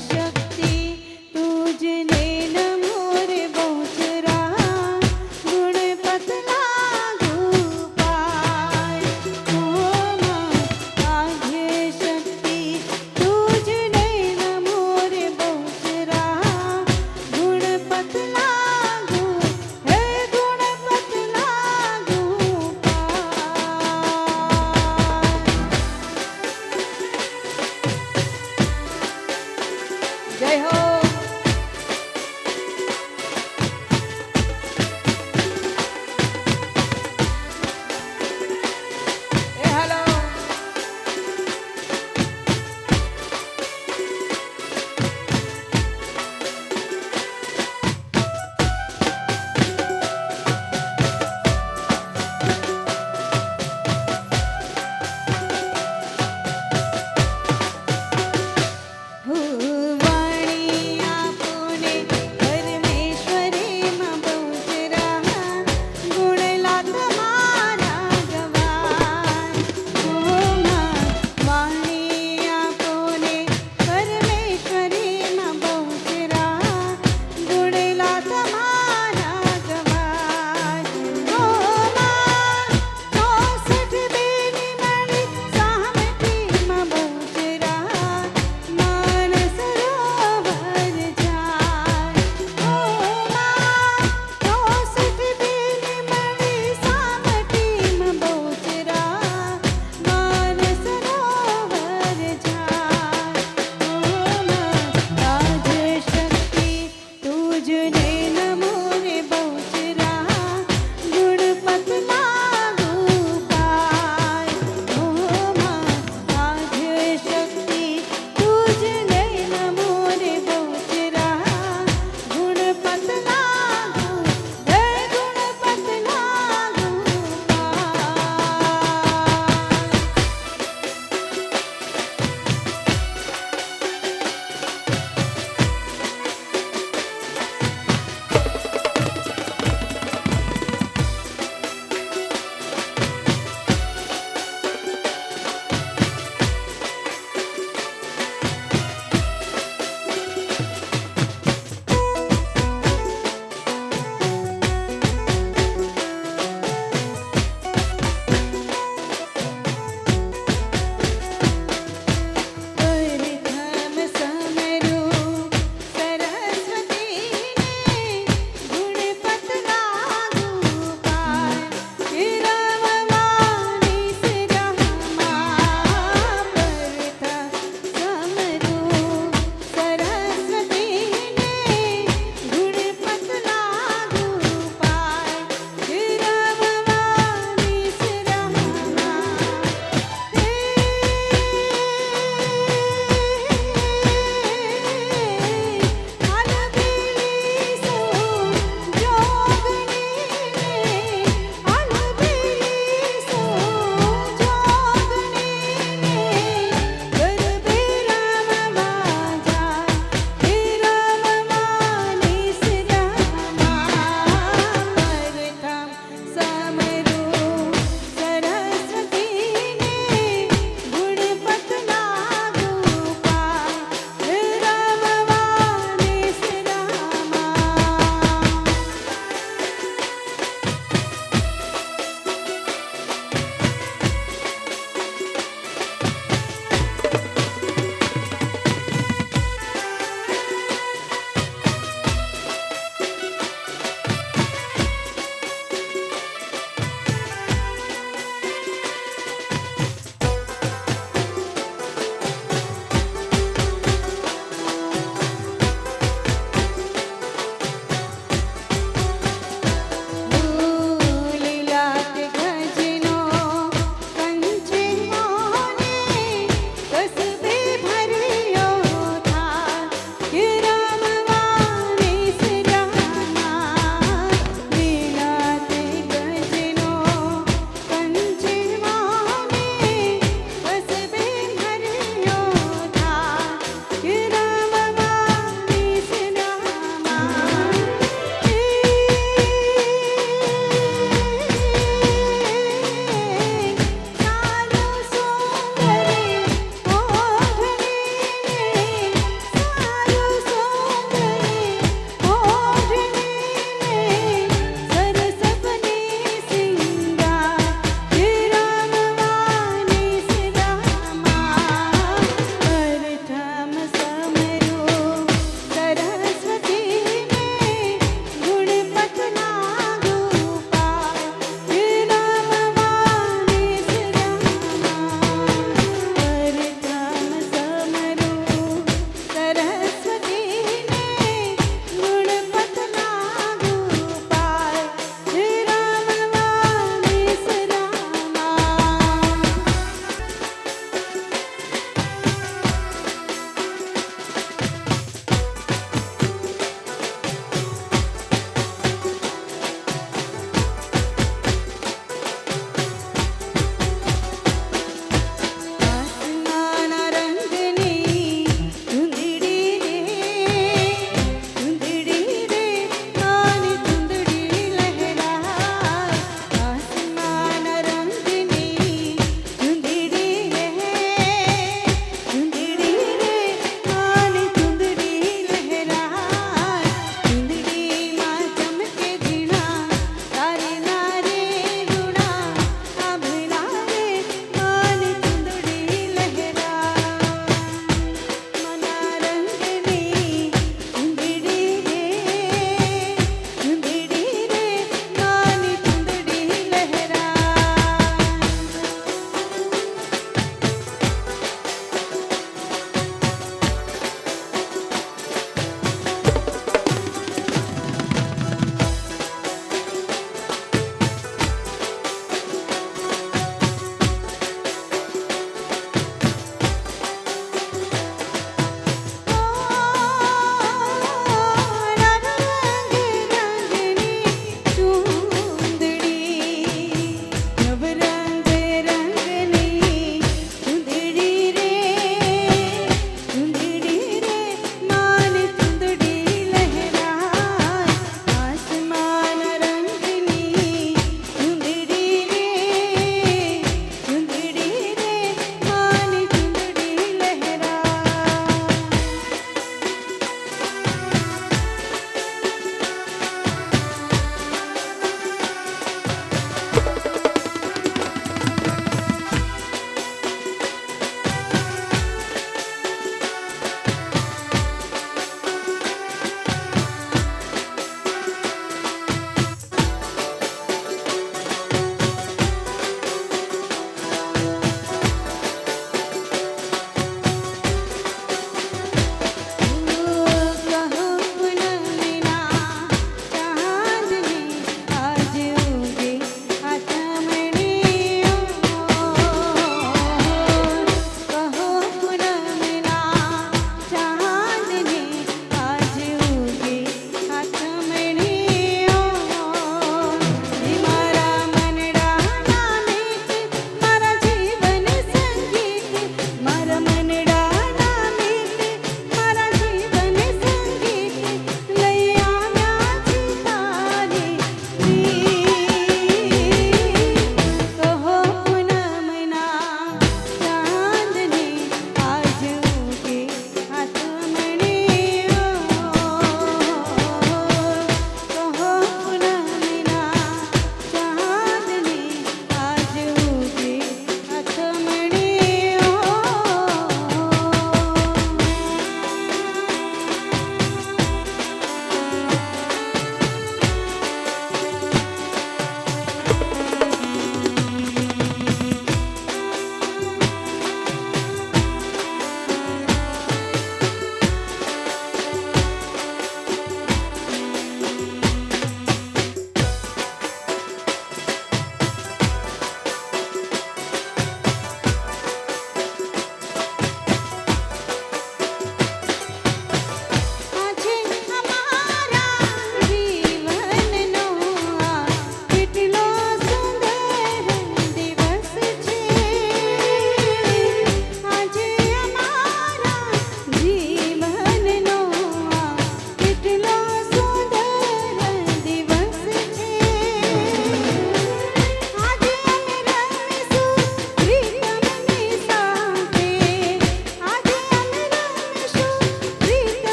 શક્તિ તુજને નમો રે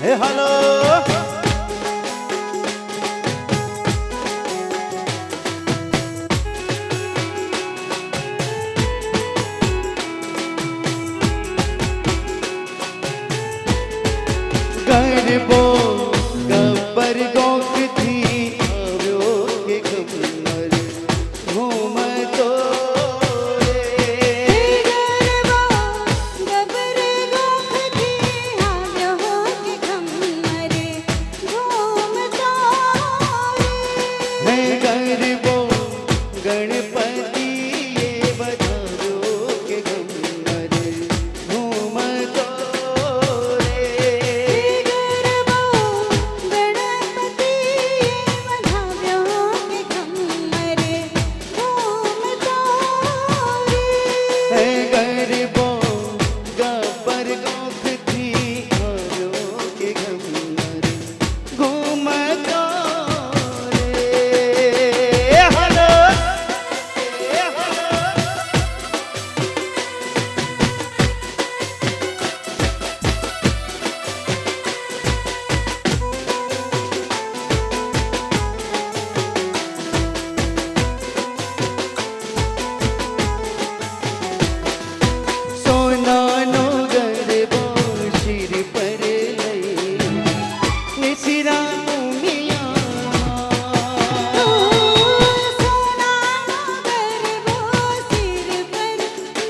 हेलो गरबो गब्बर गोख थी आव्यो के गब्बर घूम तो गरबो गब्बर गोख थी आव्यो के गब्बर घूम तो है गरबो गणपति ये बधारो के गब्बर घूम तो गरबो गब्बर गोख थी आव्यो के गब्बर घूम तो हेलो सोनानो गरबो सिर पर लई निसिरा मिया सोना गरबो सिर पर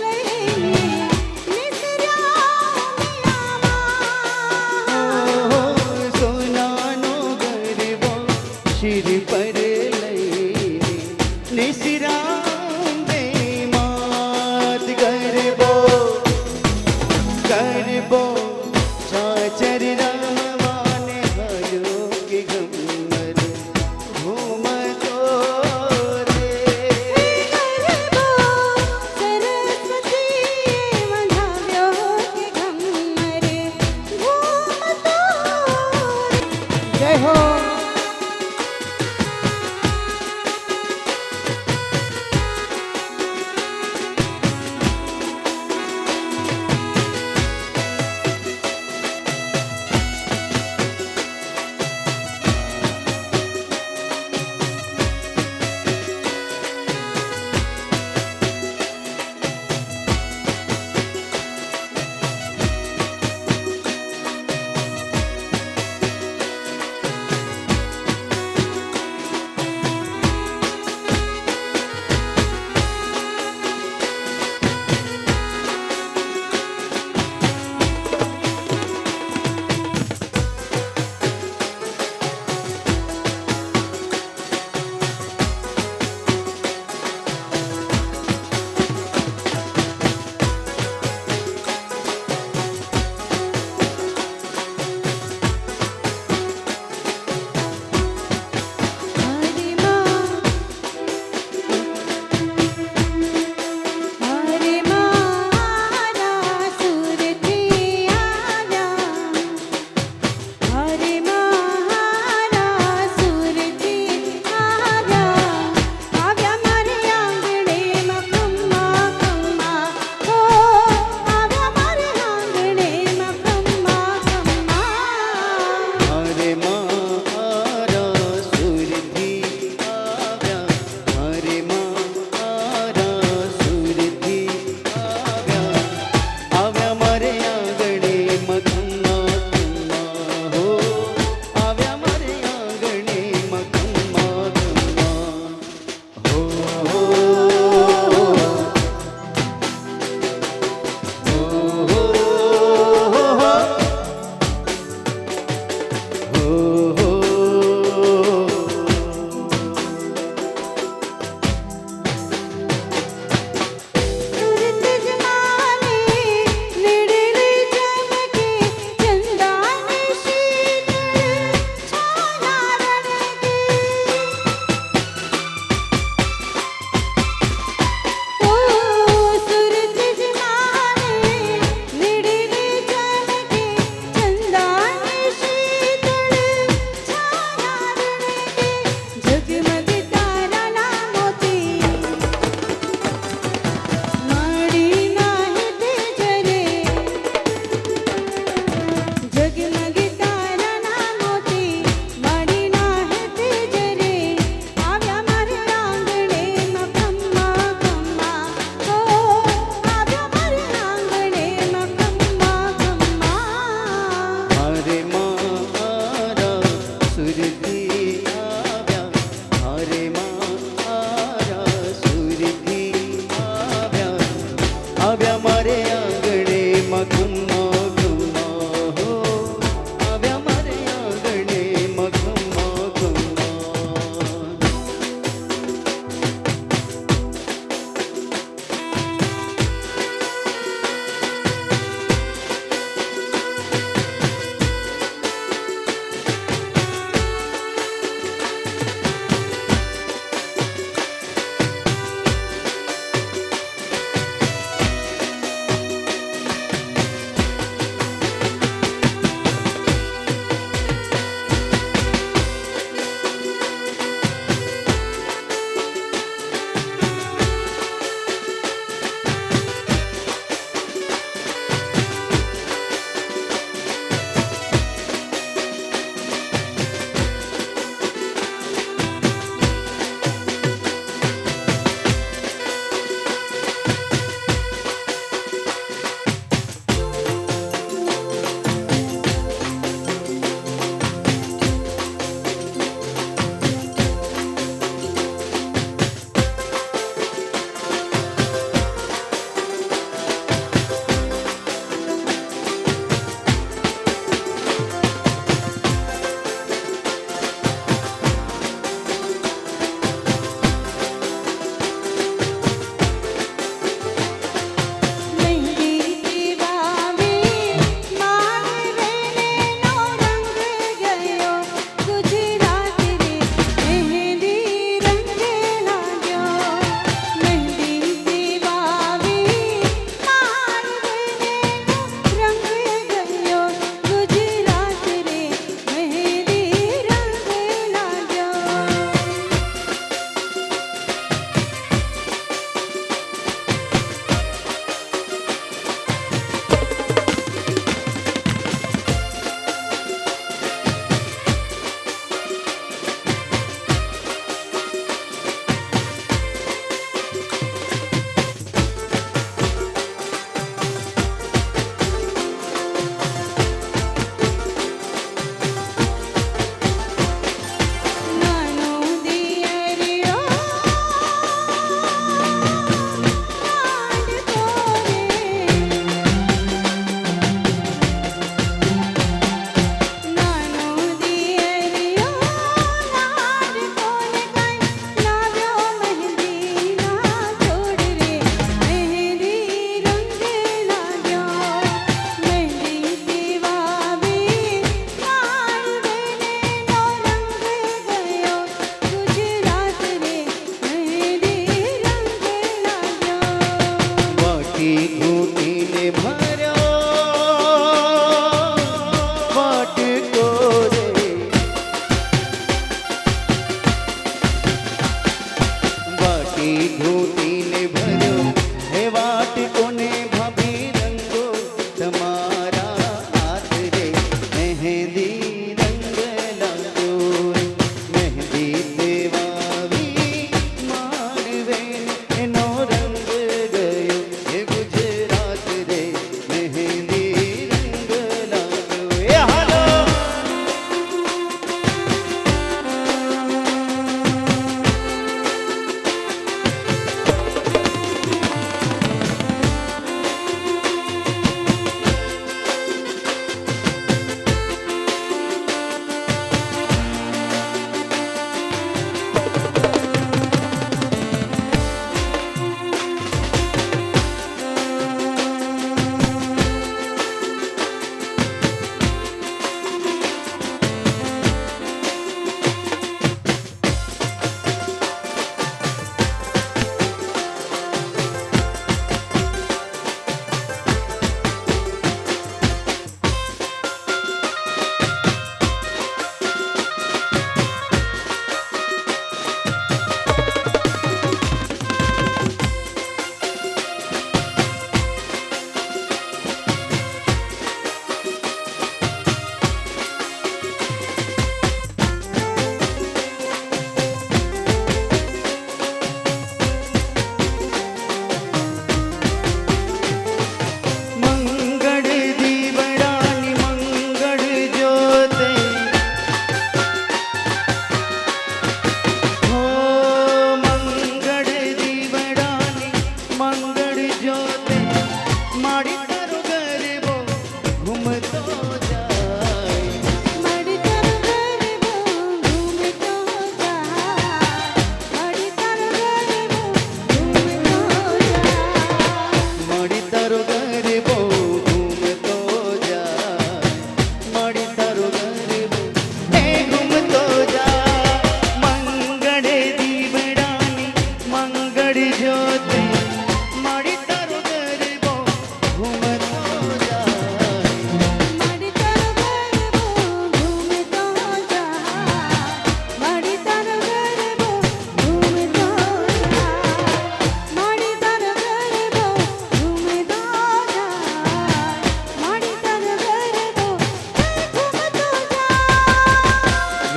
लई निसरा सोनानो गरबो सिर पर लई निसिरा मात गरबो गरबो चाचर रामवान हयो के गम्मर घूम तो गरबो सरस्वती मधाव्यो के गम्मर घूम तो जय हो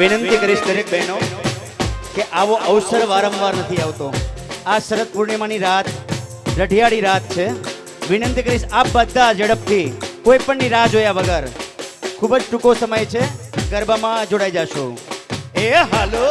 વિનંતી કરીશ દરેક બહેનો કે આવો અવસર વારંવાર નથી આવતો. આ શરદ પૂર્ણિમાની રાત રઢિયાળી રાત છે. વિનંતી કરીશ આપ બધા ઝડપથી કોઈ પણની રાહ જોયા વગર ખૂબ જ ટૂંકો સમય છે, ગરબામાં જોડાઈ જશો. એ હાલો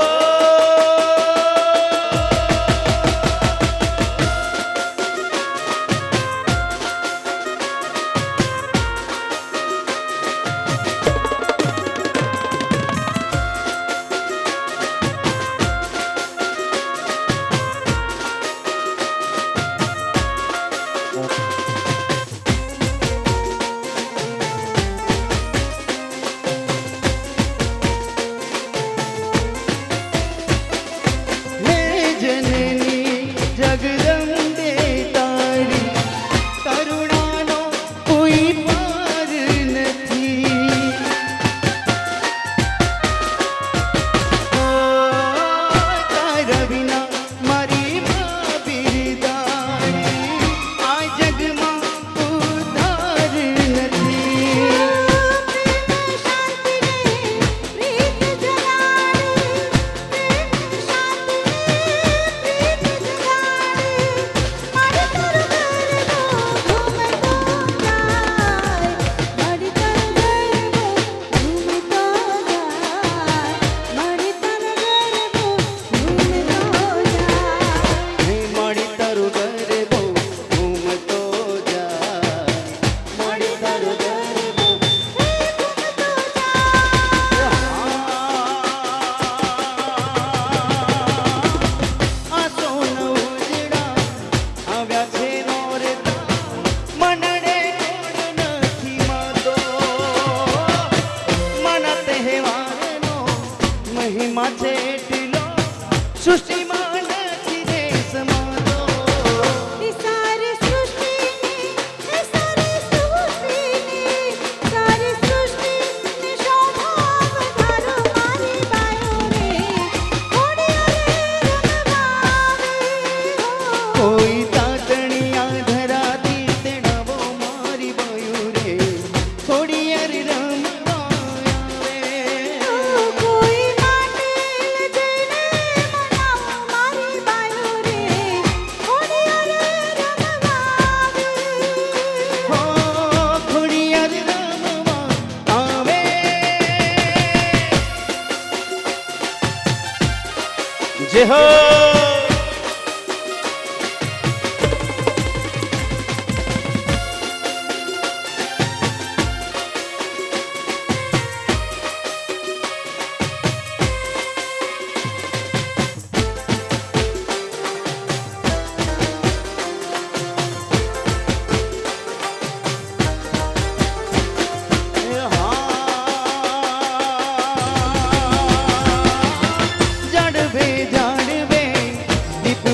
જય હો.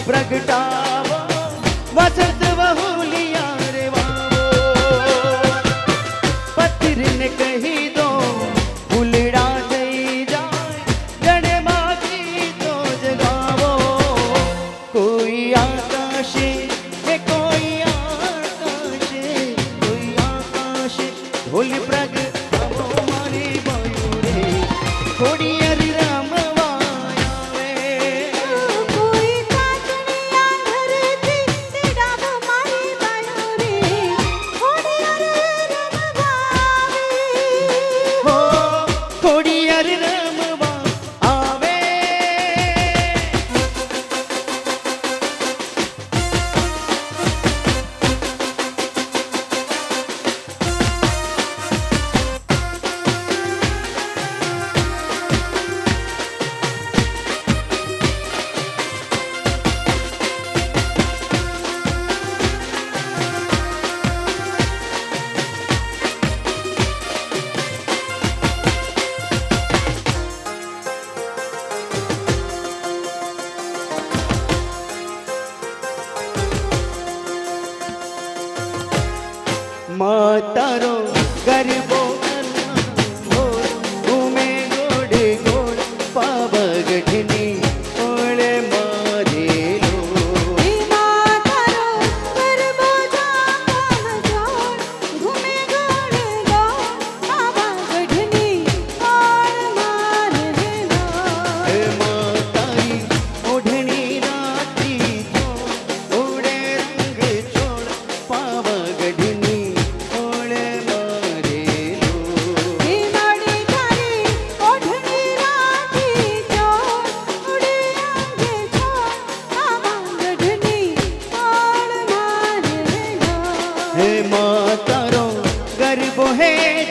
પ્રગટાવો વસંત વહુલિયા રે વાવો, પથરીને કહી દો ફૂલડા થઈ જાય જડે માગી તો જગાવો. કોઈ આકાશે એ કોઈ આકાશે કોઈ આકાશે ઢોલ પ્રગટાવો મારી બાયુ રે થોડી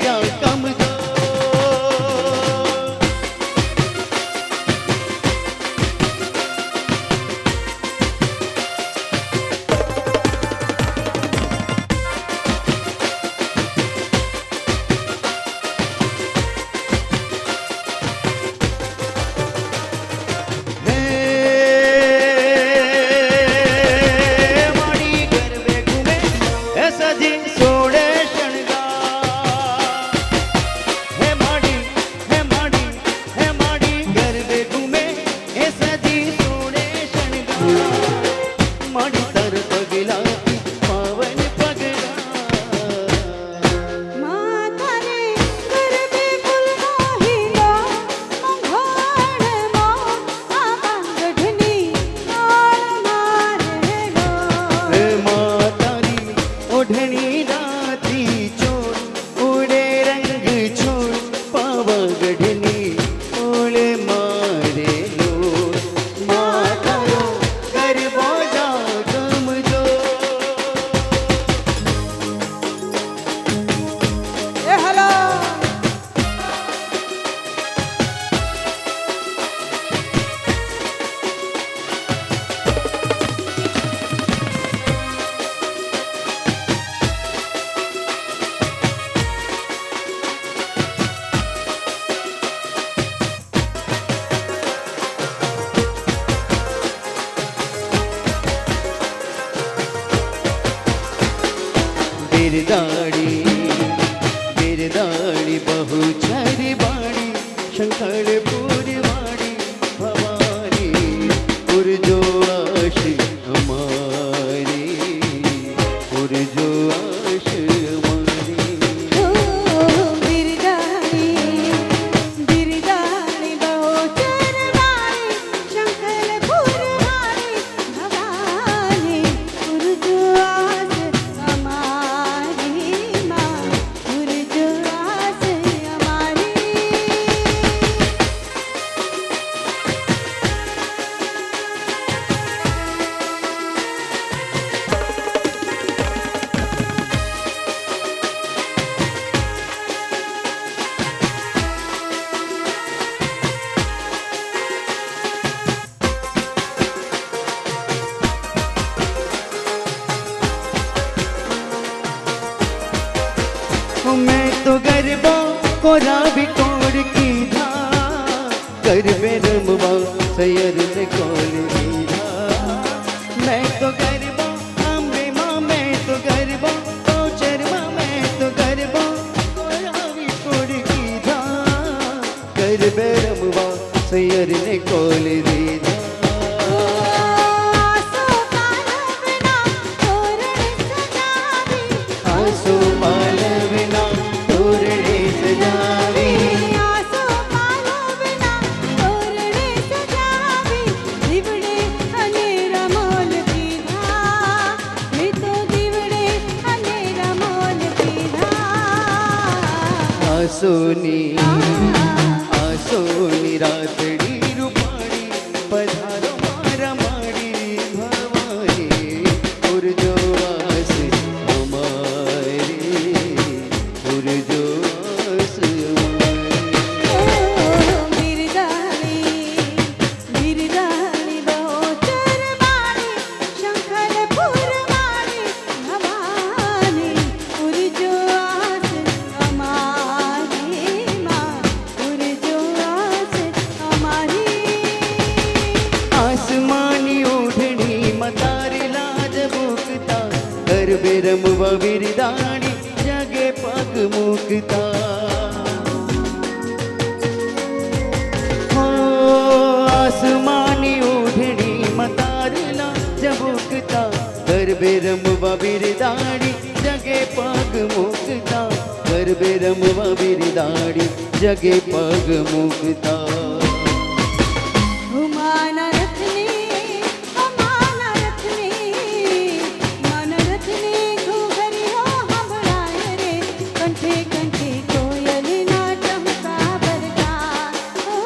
જા કમજો बिरदाड़ी बहु छरी बाड़ी शंकरपुर वाड़ी भवानी पुरजो आश हमारी पुरजो आश हमारी बिरदानी बहुचर वाली शंकरपुर वाली भवानी पुरजोआस हमारी माँ पुरजोआस हमारी मैं तो गरबा कोरा भी तोड़ की था गरबे रमवा सैर ने कौल मीरा मैं तो गरबा अम्बे माँ मैं तो गरबा पौचर माँ मैं तो गरबा कोरा भी तोड़ की था गरबे रमवा सैर ने कौल दीदा आसो पालवना तोरणे सजावी आसो पालवना तोरणे सजावी દીવડે અને રમોલ પીધા મેં તો દીવડે અને રમોલ પીધા आसोनी रातड़ी रूपाणी पधारो मारा माड़ी भवानी पुरजो आस हमारी पुरजो आस हमारी बिरदानी बहुचर वाली शंकरपुर वाली भवानी पुरजोआस हमारी माँ पुरजोआस हमारी आसमानी ओढ़नी मतारी लाज मुकता गरबे रमवा बिरदाणी जगे पग मुकता हो आसमानी ओढ़नी मतारी लाज मुकता गरबे रमवा बिरदाणी जगे पग मुकता गरबे रमवा बिरदाणी जगे पग मुकता माना रखने मन रखने घूघरी हो हंभड़ाए रे कंठे कंठे कोयल ना चमका बरगा ओ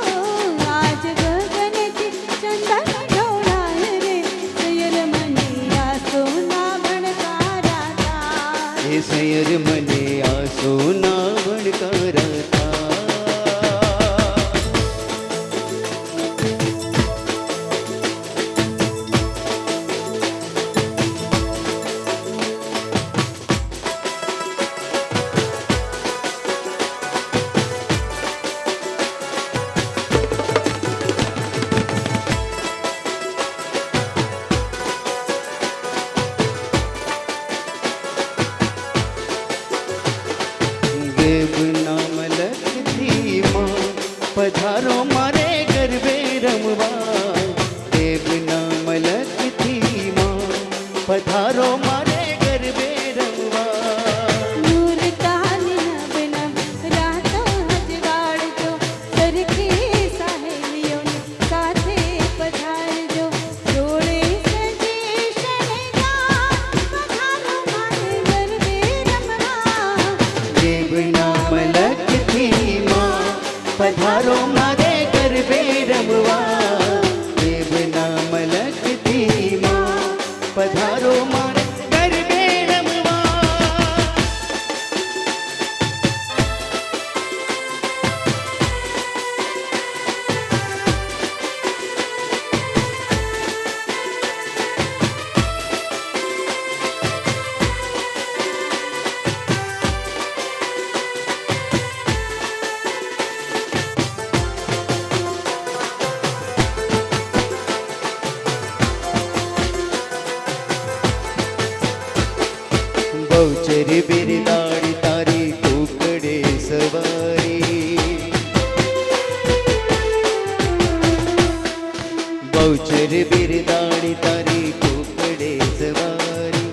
आज गगन की चंदन ढोड़ाए रे सयल मनिया सोना भड़का राधा हे सैर मने आ सोना गुणकारा था। દેવના મલકથી માં પધારો મારે ગરબે રમવા, દેવના મલકથી માં પધારો મારે ગરબે રમવા। નૂર કાલી નબ નબ રાતો હજવાડજો, સરખી સહેલીઓને સાથે પધારજો, જોડે સજી શણગાર પધારો મારે ગરબે રમવા। દેવના મલકથી માં પધારો મારે ગરબે રમવા, દેવના મલકથી માં પધારો મારે ગરબે રમવા। બહુચર બિરદાડી તારી કુકડે સવારી, બહુચર બિરદાડી તારી કુકડે સવારી,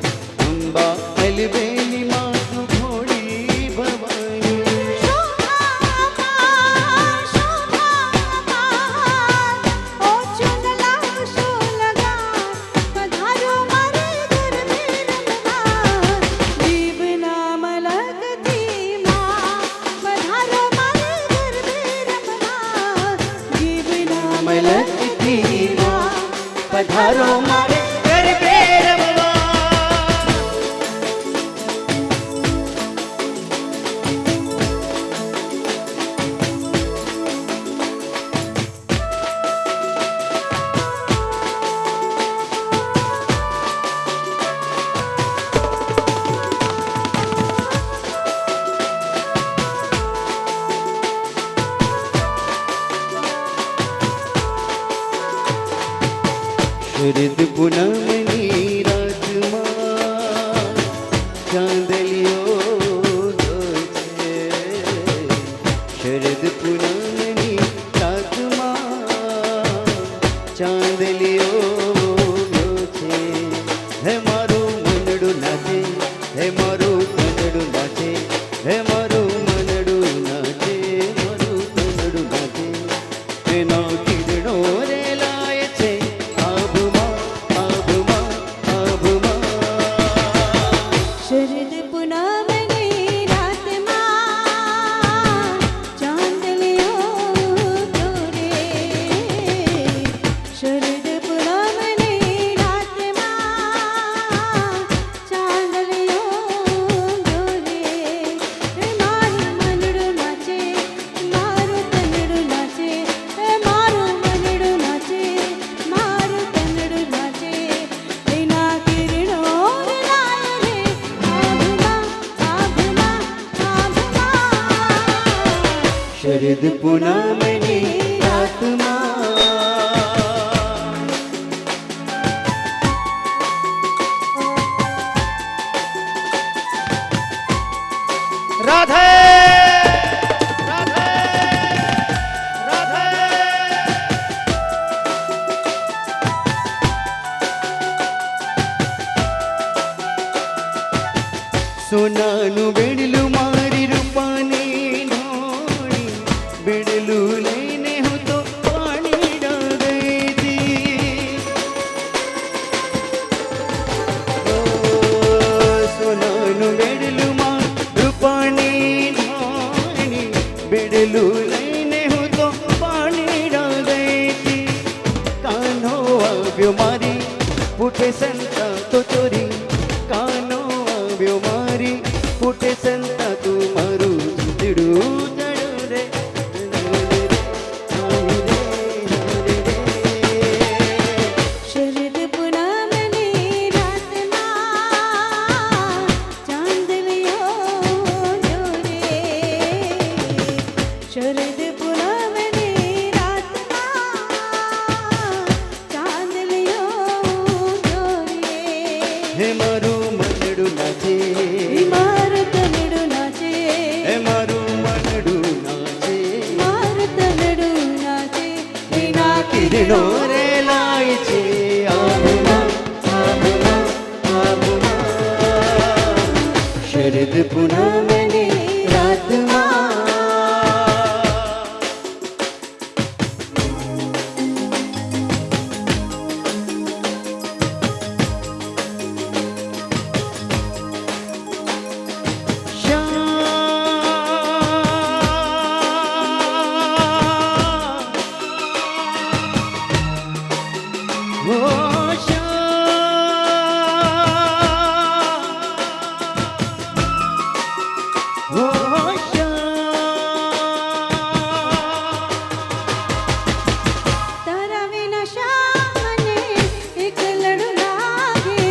અંબા અલબેલી માં તું ભોળી ભવાની। મલકથી માં પધારો મારે ગરબે રમવા। શરદ પૂનમની રાતમાં ચાંદલિયો છે, શરદ પૂનમની રાતમાં ચાંદલિયો છે। હે મારું મનડું નાચે, હે મારું મનડું નાચે, હે મારું મનડું નાચે, મારું મનડું નાચે, એના કિરણો રે લાય છે આભમાં, આભમાં, આભમાં। શરદ પૂનમની રાતમાં ચાંદલિયો દોરે, શરદ પૂનમની રાતમાં ચાંદલિયો દોરે। હે મારું મનડું નાચે, મારું તનડું નાચે, હે મારું મનડું નાચે, મારું તનડું નાચે, એના કિરણો લાય રે આભમાં, આભમાં, આભમાં। શરદ પૂનમની રાતમાં રાધે રાધે રાધે। સોનાનું બેડલું મારી રૂપાની ઢોળી, બેડલું લઈને હું તો પાણી ડાળી દી। ઓ સોનાનું બેડલું માં રૂપાની ઢોળી, બેડલું લઈને હું તો પાણી ડાળી દી। કાનો આવ્યો મારી પૂઠે સંતા તો ચોરી, કાનો આવ્યો મારી પૂઠે સંતા તું મારું જીતડું શરદ પૂનમની રાતમાં ચાંદલિયો જોરે હે મારું મનડું નાચે મારું તનડું નાચે હે મારું મનડું નાચે મારું તનડું નાચે વિના કિરણો રે લાય છે આબમાં આબમાં આબમાં શરદ પૂનમની રાતમાં તારા વિના શામને એકલડું લાગે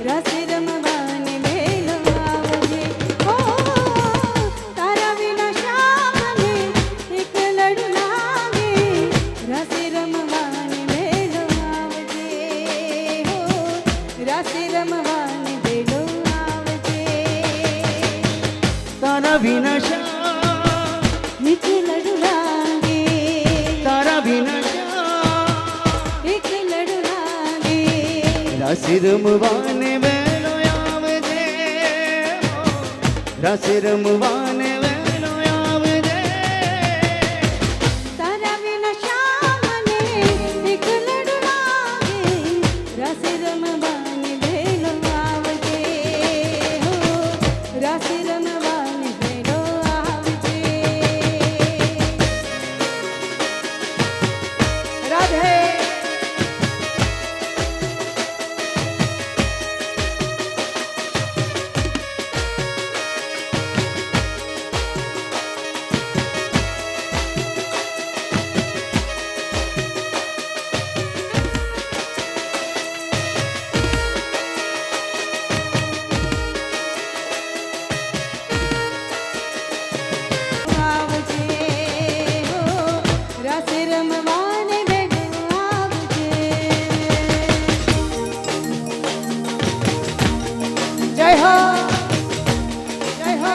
રસ રમવાને મેલો આવજે ઓ તારા વિના શામને એકલડું લાગે રસ રમવાને મેલો આવજે હો રસ રમવાને મેલો આવજે તારા વિના એકલડું લાગે તારા વિના એકલડું લાગે રસ રમવાને વેલો આવજે રસ રમવાને વેલો આવજે તારા વિના શામને એકલડું લાગે રસ રમવાને વેલો આવજે હો રસ રમવાને વેલો આવજે રાધે આવજે હો રસ રમવાને વેલો આવજે જય હો જય હો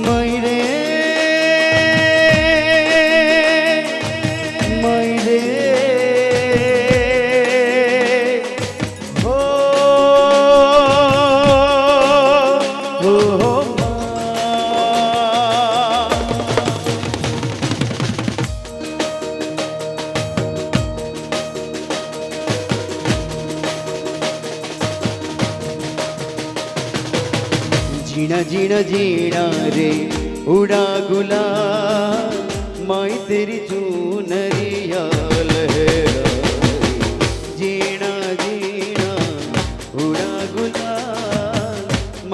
મયરે મયરે હો હો હો जीना जीना जीना रे उड़ा गुलाल माई तेरी चूनरिया लहराई जीना जीना उड़ा गुलाल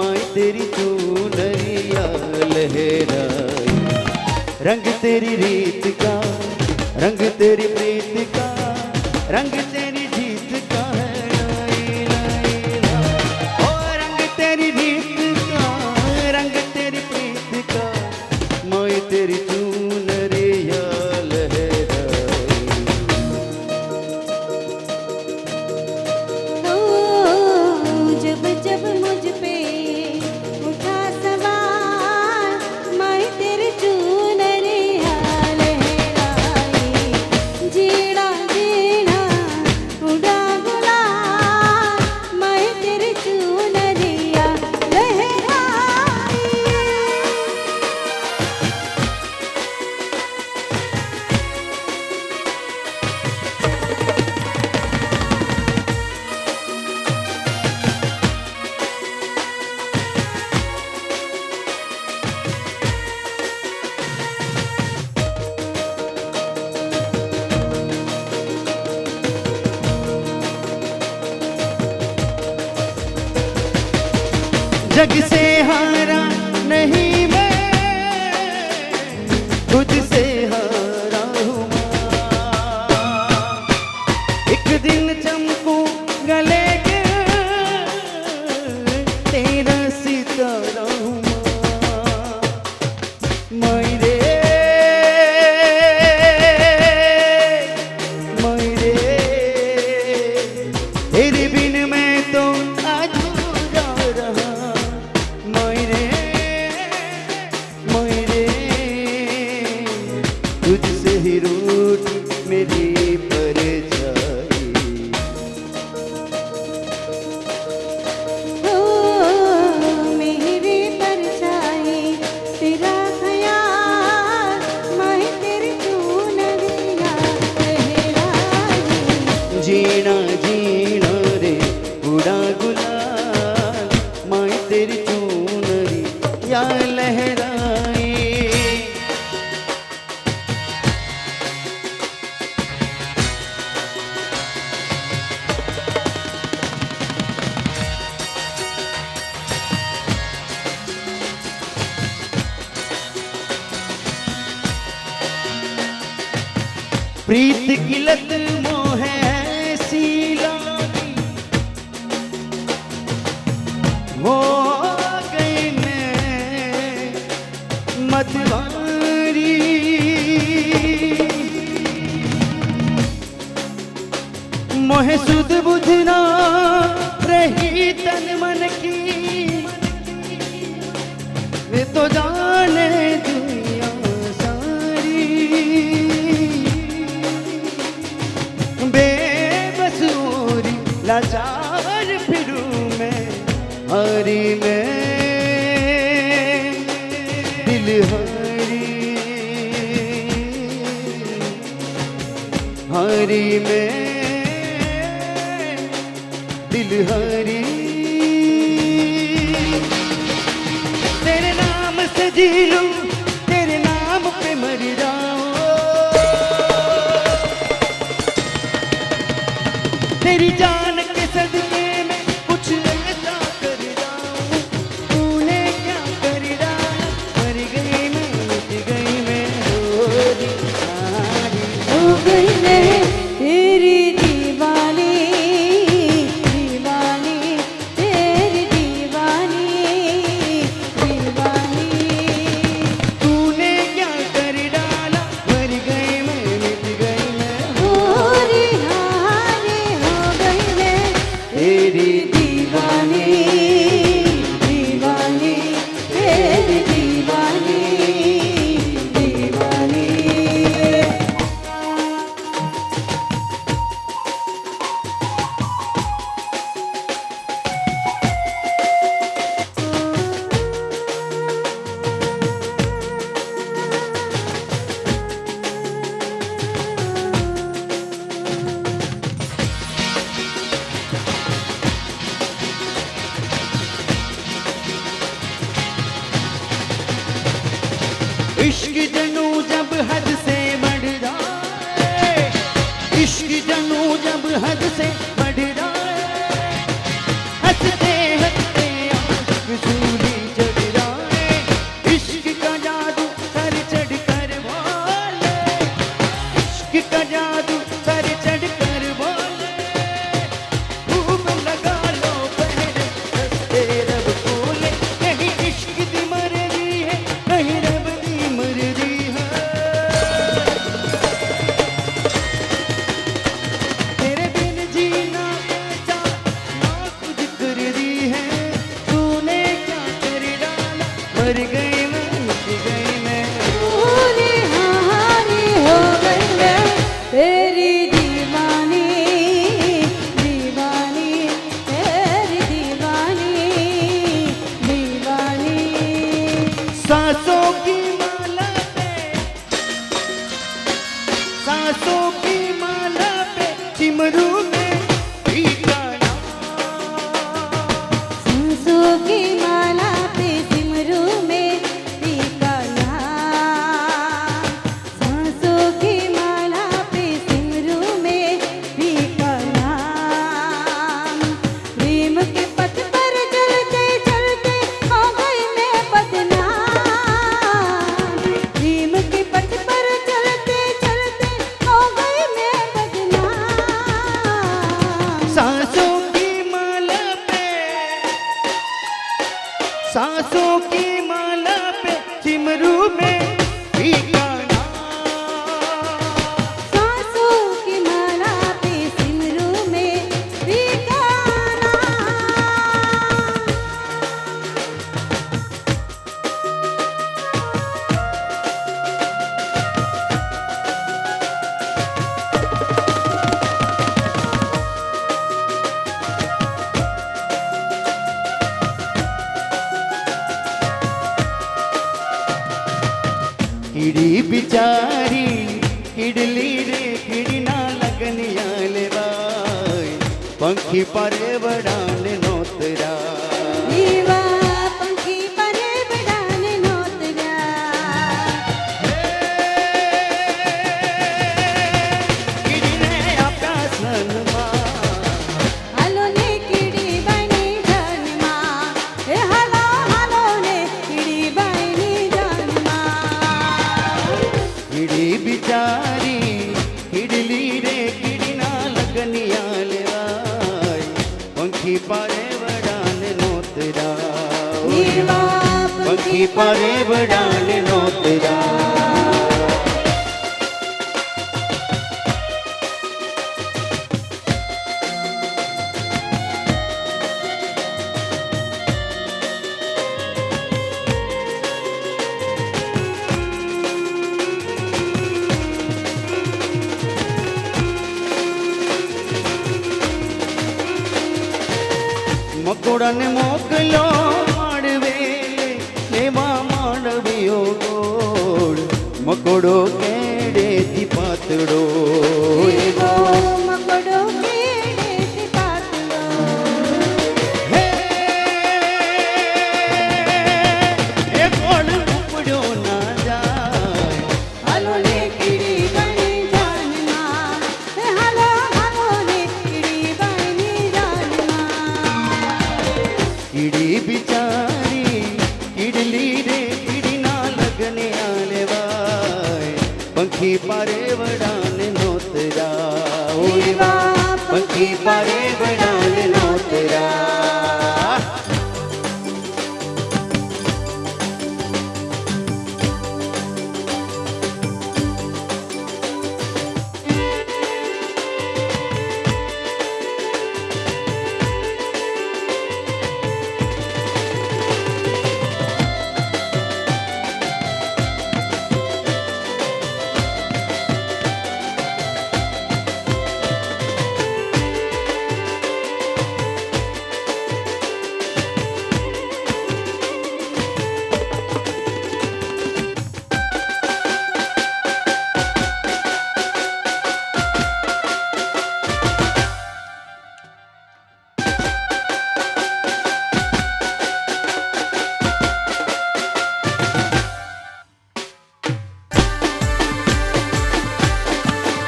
माई तेरी चूनरिया लहराई रंग तेरी रीत का रंग तेरी प्रीत का रंग तेरी जीत का है लाई लाई लाई। ओ रंग तेरी रीत का रंग तेरी प्रीत का मोई तेरी चूनरिया लहराई ओ जब जब मुझ पे उठा सवार मैं तेरे चूनरिया लहराई जीना जीना उड़ा गुलाल मैं तेरे चूनरिया लहराई जग से हारा नहीं मैं खुद से हारा हूँ माँ। एक दिन चमकूं गले के प्रीत की लत मोह ऐसी लागी हो गई मैं मतवारी मोह सुध बुझना रही तन मन की वे तो जाने दुनिया सारी बेबसूरी लाचार फिरूं मैं हरी में दिल हरी में दिल हरी तेरे नाम से जी लूं तेरे नाम पे मर जाऊं तेरी जान के सदके में कुछ ऐसा कर जाऊं तूने क्या कर डाला मर गई मैं मिट गई मैं हो गई मैं तेरी दीवानी दीवानी तेरी दीवानी दीवानी तूने क्या कर डाला मर गई मैं मिट गई मैं हो रे हारे हो गई मैं तेरी दीवानी दीवानी तेरी दीवानी दीवानी इश्क जनू जब हद से बढ़ जाए इश्क जनू जब हद से बढ़ जाए हंसते हंसते आंख सूली चढ़ जाए इश्क का जादू सर चढ़ कर बोले इश्क का जादू सर चढ़ कर बोले खूब लगा लो पहरे हंसते रब बोले कहीं इश्क दी मर्जी है कहीं रब दी मर्जी है तेरे बिन जीना कैसा ना कुछ कर दी है तूने क्या कर डाला मर गई मैं मिट गई मैं हो रे हारे हो गई मैं तेरी दीवानी दीवानी तेरी दीवानी दीवानी सांसों की माला पे सांसों की माला पे सिमरू में भीगा सांसों की माला पे सिमरू में पीका नाम सांसों की माला पे सिमरू में पीका नाम प्रेम के पथ पर चलते चलते हो गई मैं बदनाम प्रेम के पथ पर चलते चलते हो गई मैं बदनाम सांसों की माला पे सांसों की माला पे सिमरू में भीगा सांसों की माला पे सिमरू में पीका नाम किड़ी बिचारी किडली रे किड़ी ना लगनी आले बाय पंखी परे बड़ाने नोतरा दीवा पंखी परे बड़ाने नोतरा किड़ी ने आपका सनमा हालो ने कीड़ी बनी जन्मा ए हालो हालो ने कीड़ी बनी जन्मा किड़ी बिचारी પારે વડાને નોતરા એવા પંખી પારે વડાને નોતરા મકોડાને મોકલો માંડવે લેવા માંડવ્યો ગોળ મકોડો કેડેથી પાતળો એવો મકડો કેડેથી પાતળો હે એ ગોળ ઉપડ્યો ના જાય હાલો ને કીડી બની જાનમાં હે હાલો હાલો ને કીડી બની જાનમાં કીડી બિચારી કીડલી રે કીડીના લગને આને વાય પંખી પારે વડાને નોતરા એવા પંખી પારે વડાને નોતરા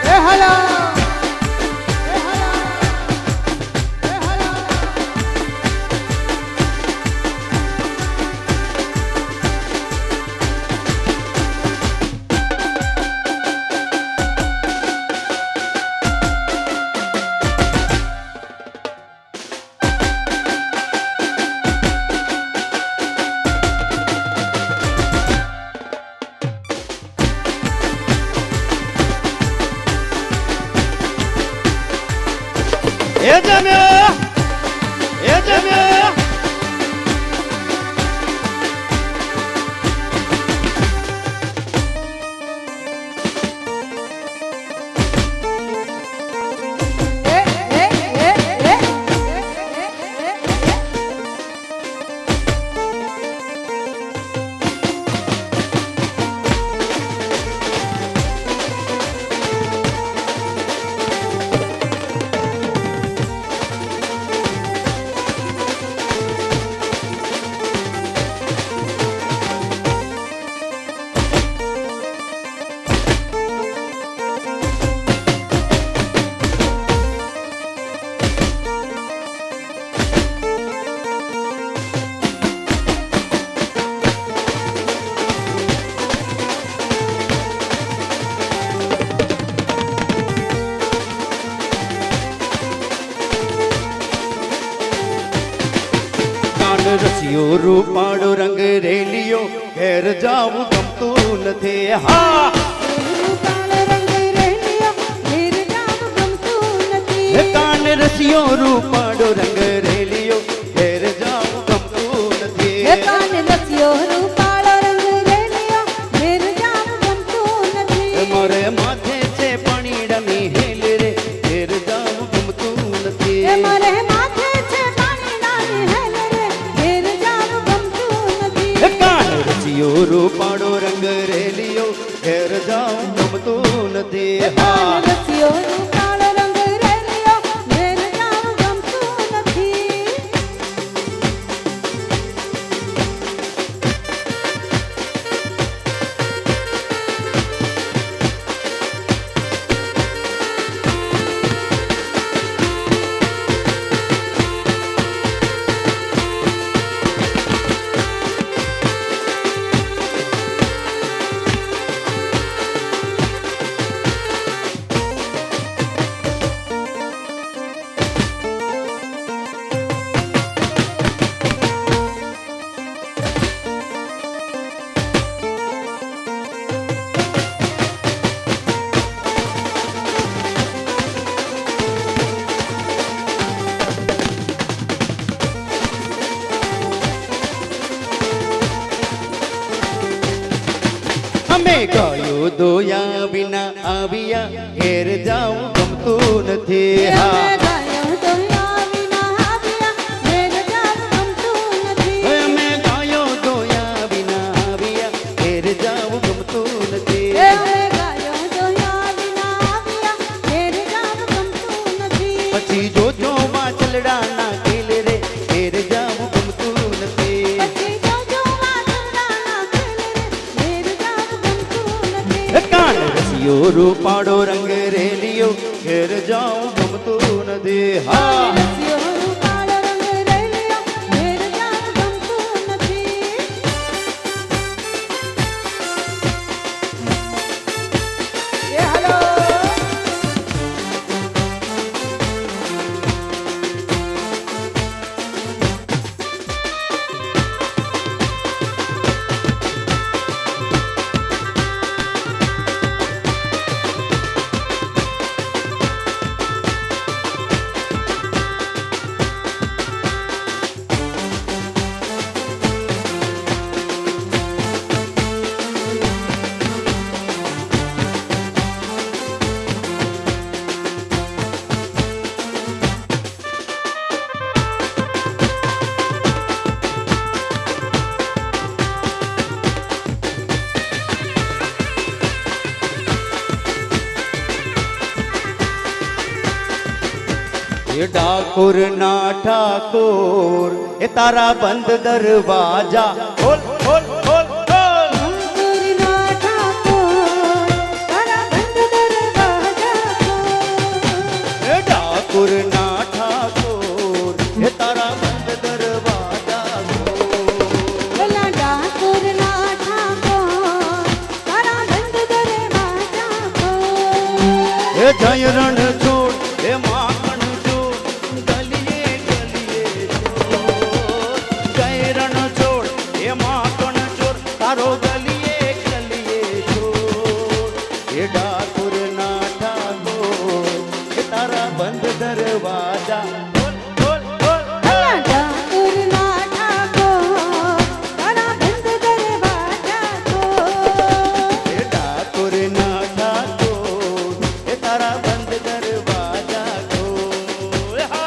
એ હાલો એ હાલો એ હાલો એ જમ્યો એ જમ્યો રસિયો રૂપાળો રંગ રેલિયો ઘેર જાવું ગમતું નથી હા હે કાન રસિયો રૂપાળો રંગ રેલિયો ઘેર જાવું ગમતું નથી મારે માથે છે પાણીડાની હેલ રે ઘેર જાવું ગમતું નથી હે કાન રસિયો રૂપાળો રંગ રેલિયો ઘેર જાવું ગમતું નથી હા અમે ગાયો દોયા વિના આવ્યા ઘેર જાઉં ગમતું નથી હા અમે ગાયો દોયા વિના આવ્યા ઘેર જાઉં ગમતું નથી પછી જોજો વાછલડાના ખેલ રે ઘેર જાઉં ગમતું નથી કાન રસિયો રૂપાળો રંગ રેલિયો ઘેર જાઉં ગમતું નથી હા ये ठाकुर ना ठाकुर ये तारा बंद दरवाजा खोल खोल खोल खोल ये ठाकुर ना ठाकुर ये तारा बंद दरवाजा ये जय रण छोड़ ये माखन तारो गलिए गलिए छोड़ ये ठाकुर ना ठाकुर ये तारा बंद दरवाजा खोल खोल खोल ठाकुर ना ठाकुर तारा बंद दरवाजा ये ठाकुर ना ठाकुर ये तारा बंद दरवाजा खोल हा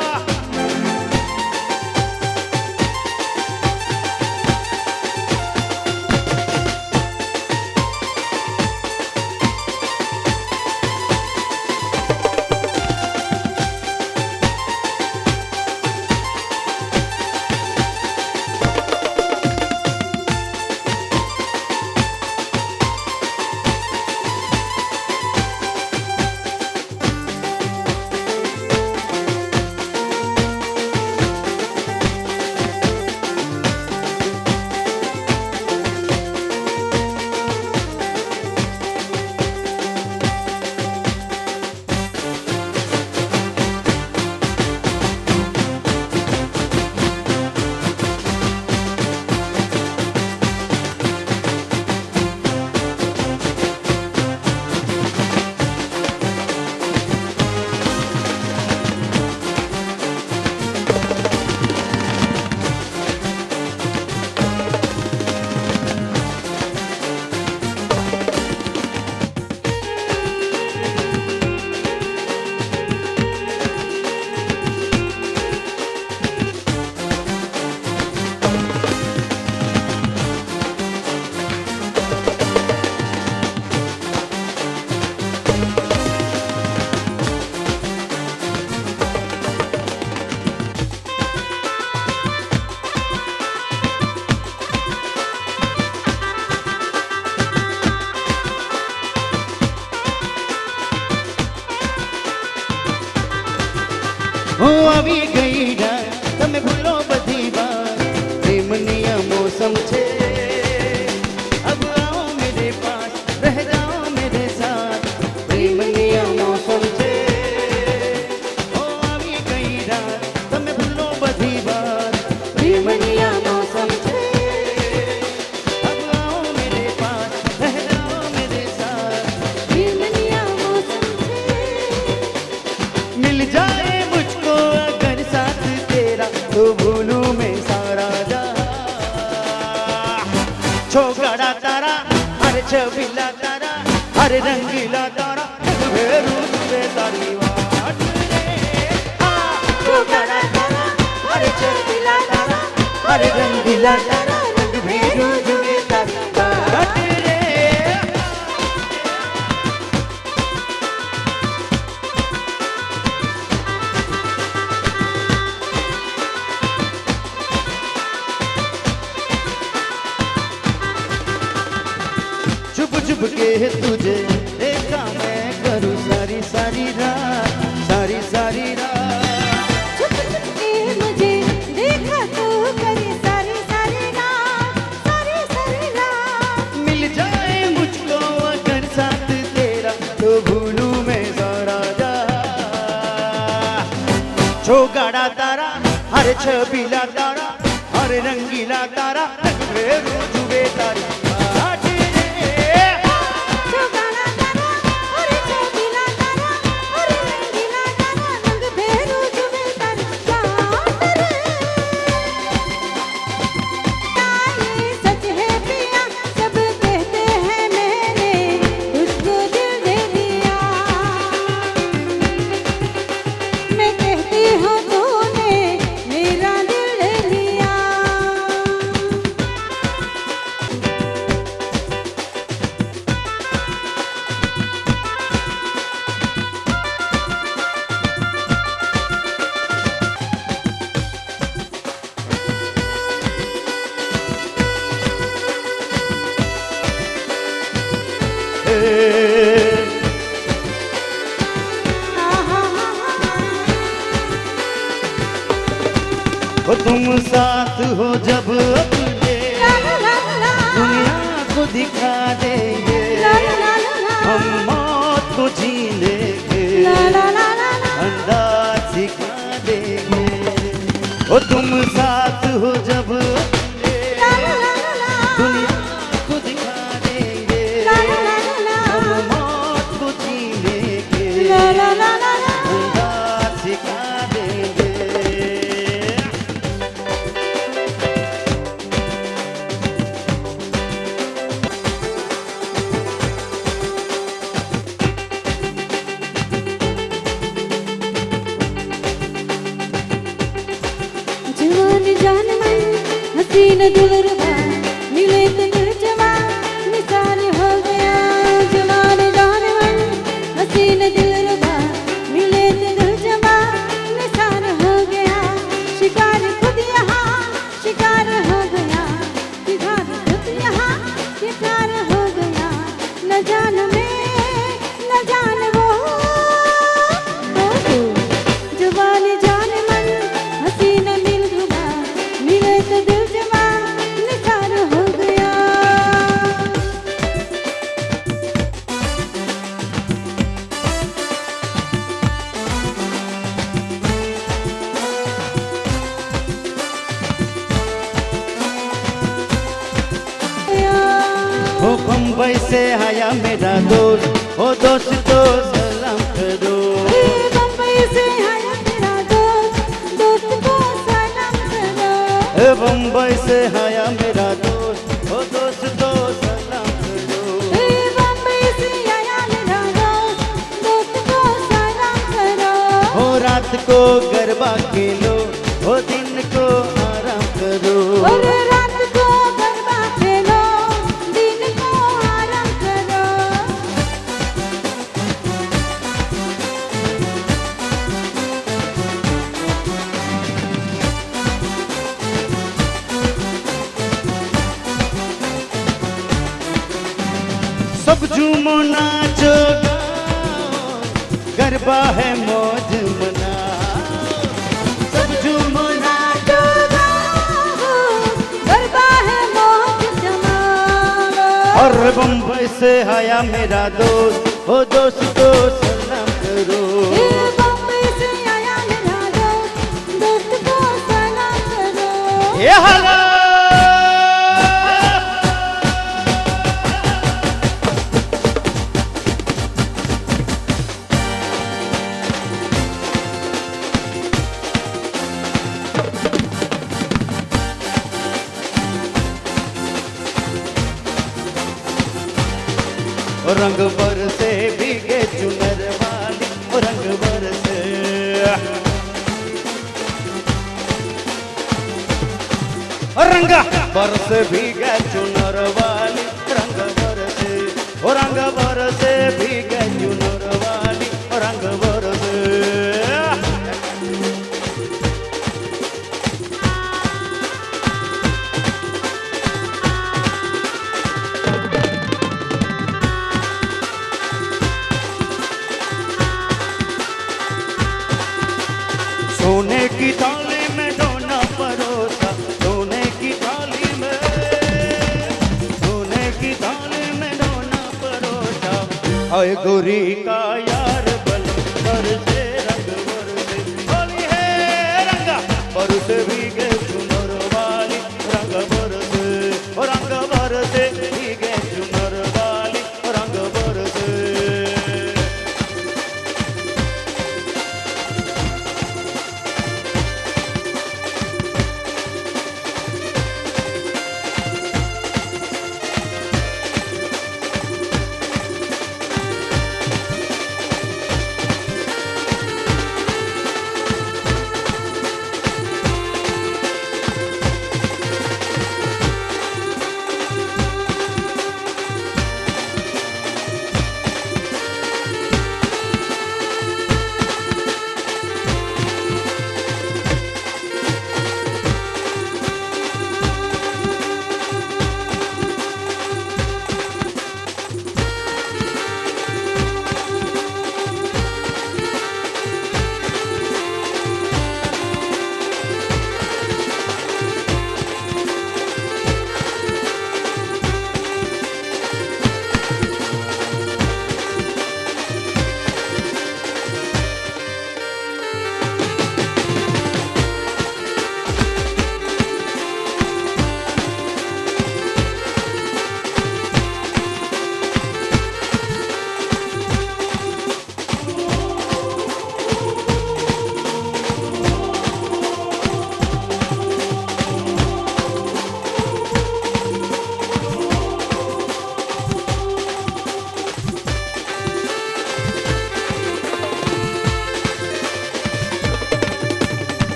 હું આવી ગઈ રાત તમે ભૂલો બધી વાત પ્રેમ નિયમો સમજે अब आओ मेरे पास रह जाओ मेरे साथ प्रेम नियमो समझे हो આવી ગઈ રાત તમે ભૂલો બધી વાત પ્રેમ નિયમો સમझे अब आओ मेरे पास रह जाओ मेरे साथ प्रेम नियमो समझे मिल जाए मुझको अगर साथ तेरा तो भूलूं मैं सारा जहां छोकड़ा तारा हर छबिला અરે રંગીલા તારા ભેરું જુએ તારી વાટ રે ચોગાડા તારા અરે ચરબીલા તારા અરે રંગીલા તારા રંગ ભેરું જુએ તારી વાટ રે चुप चुप के तुझे देखा मैं करूँ सारी सारी रात सारी सारी रात छुप छुप के मुझे देखा तो करे सारी सारी रात मिल जाए मुझको अगर साथ तेरा तो भूलूं मैं जरा जा ચોગાડા તારા હરે છબીલા તારા હરે રંગીલા તારા રંગ ભેરું જુએ તારી વાટ રે ચોગાડા તારા અરે ચરબીલા તારા અરે રંગીલા તારા રંગ ભેરું જુએ તારી વાટ રે ये सच है पिया सब कहते हैं मैंने तुझको दिल दे दिया मैं कहती हूँ तूने मेरा दिल ले लिया हो तुम साथ हो जब अपने ला ला ला ला दुनिया को दिखा देंगे ला ला ला ला हम मौत को जी लेंगे ला ला ला ला ला अंदाज सिखा देंगे हो तुम साथ हो जब अपने ला ला ला ला दुनिया को दिखा देंगे ला ला ला ला हम मौत को जी लेंगे ला ला ला ला ला अंदाज सिखा देंगे जवान जान मन हसीन दिलरुबा मिले तो दिल जवा निसार हो गया जवान जान मन हसीन दिलरुबा मिले तो दिल जवा निसार हो गया शिकार खुद यहाँ शिकार हो गया शिकार खुद यहाँ शिकार हो गया न जान मैं न जान वो जवान जान मन हसीन दिलरुबा मिले तो दिल जवा निसार हो गया हो बम्बई से आया मेरा दोस्त हो दोस्त तो सलाम करो बम्बई से आया मेरा दोस्त को सलाम करो ए बम्बई से आया मेरा दोस्त हो दोस्त तो सलाम करो बम्बई से आया मेरा दोस्त को सलाम करो हो रात को गरबा खेलो हो दिन को आराम करो और रात को गरबा खेलो दिन को आराम करो सब झूमो नाचो गाओ, गरबा है मौज मनाओ सब झूमो नाचो गरबा है मौज जमाओ और बम्बई से आया मेरा दोस्त हो दोस्त को सलाम करो बम्बई से आया मेरा दोस्त को सलाम करो ये हला रंग बरसे भीगे चुनर वाली रंग बरसे रंग बरसे भीगे चुनर वाली रंग बरसे रंग बरसे भीगे चुनर वाली रंग बरसे सोने की थाली में डोना परोसा सोने की थाली में सोने की थाली में डोना परोसा हाय गोरी का यार बल बरसे रंग बरसे बोली है रंगा बरसे भीगे चुनर वाली रंग बरसे भीगे चुनर वाली रंग बरसे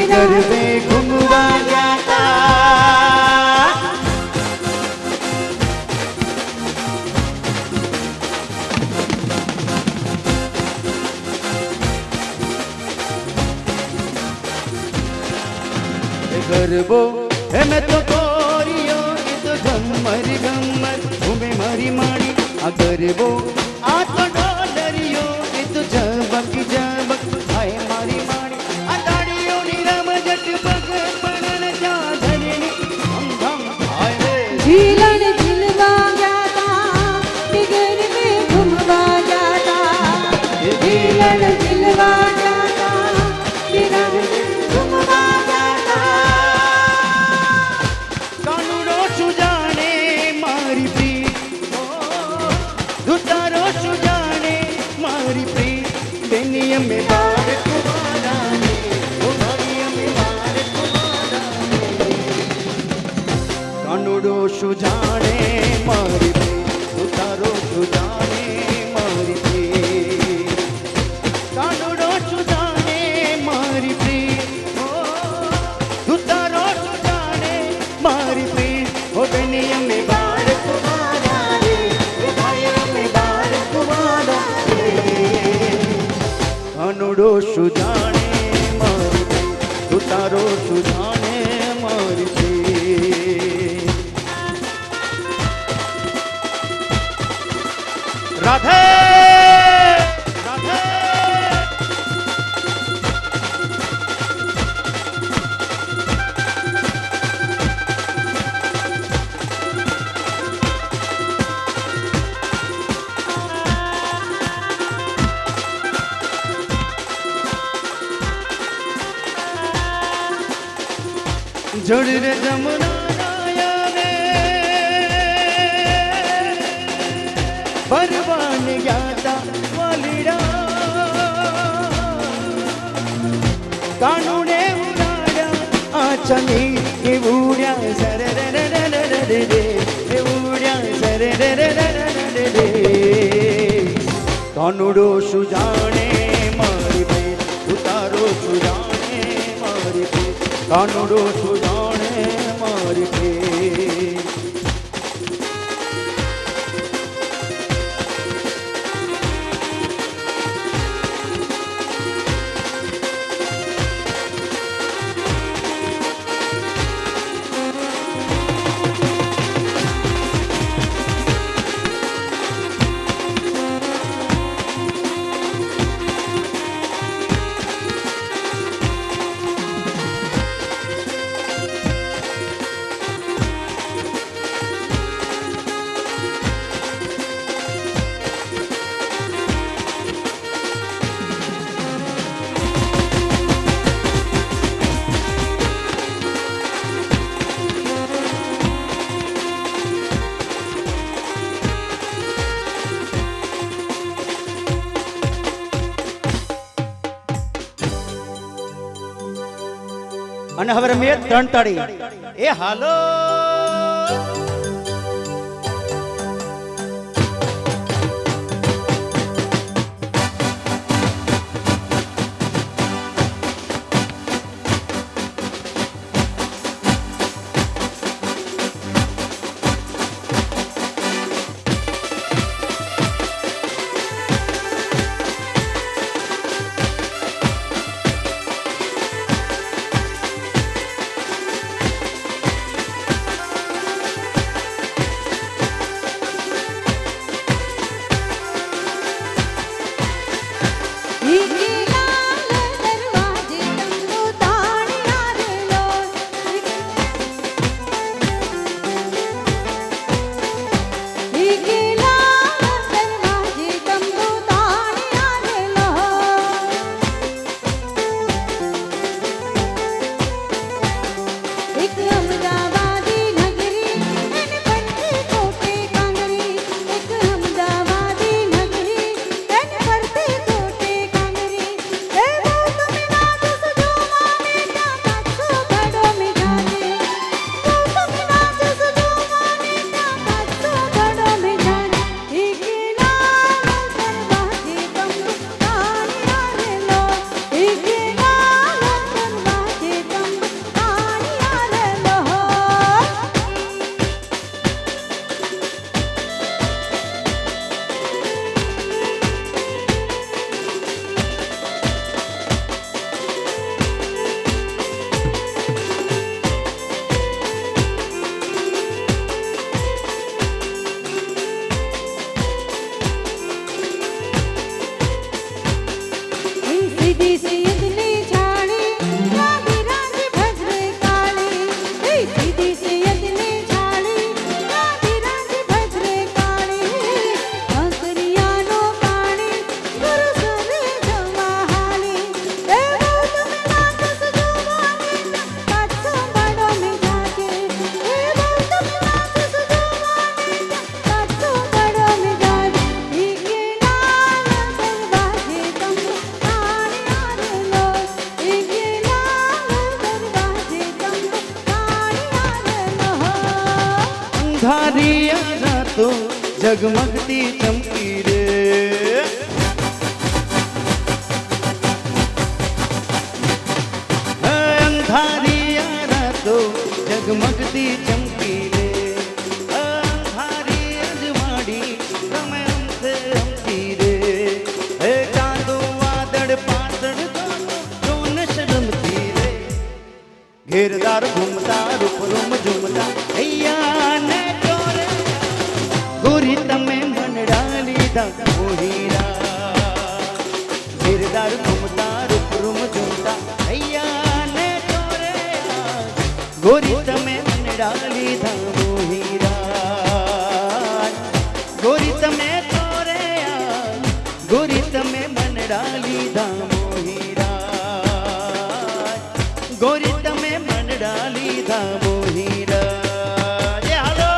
घर में घुमवा जाता गरबो हे मैं तो कोरियो ये तो गम्मर गम्मर घूमे मारी मारी आ गरबो आ तो डोलरियो ये तो जबक जबक आए मारी मारी आ दाड़ियों नी रम जट बग बनन जा धनी हम धम आए झीलन झिलवा जाता बिगर में घुमवा जाता झीलन झिलवा जाता बिगर में घुमवा जाता कानूनो सुजाने मारी प्रीत दुतारो सुजाने मारी प्रीत बेनिया में बार कुमारा ने ओ भरिया में बार कुमारा ने कानूनो सुजाने मारी प्रीत કાનુડો શું જાણે મારી પ્રેમ, તું તારો શું જાણે મારી પ્રેમ. રાધે રાધે. જડ રે જમના રે પરવાન યાતા વાલીડા કાનુડે ઉડાડ્યા આચની એ ઉડ્યા સર રે રે રે રે રે રે એ ઉડ્યા સર રે રે રે રે રે. કાનુડો શું જાણે મારી બેન, ઉતારો શું જાણે મારી બેન, કાનુડો શું જાણે મારી બેન. અને હવે રમીએ ત્રણ તાળી. એ હાલો અંધારિયા રાતો જગમગતી ચમકી રે અંધારિયા રાતો જગમગતી ચમકી રે અંધારી અજવાડી તમે અમથે અમથી રે હે ચાંદો વાદળ પાતળ ઘેરદાર ઘૂમતા રૂપ રૂમ ઝૂમતા હૈયા ને ચોરે ગોરી તમે મનડા લીધા મોહીરા ઘેરદાર ઘૂમતા રૂપ રૂમ ઝૂમતા હૈયા ને ચોરે ગોરી તમે મનડા લીધા મોહીરા ગોરી તમે ચોરે ગોરી તમે મનડા લીધા મોહીરા ગોરી તમે મનડા લીધા મોહીરા જે હાલો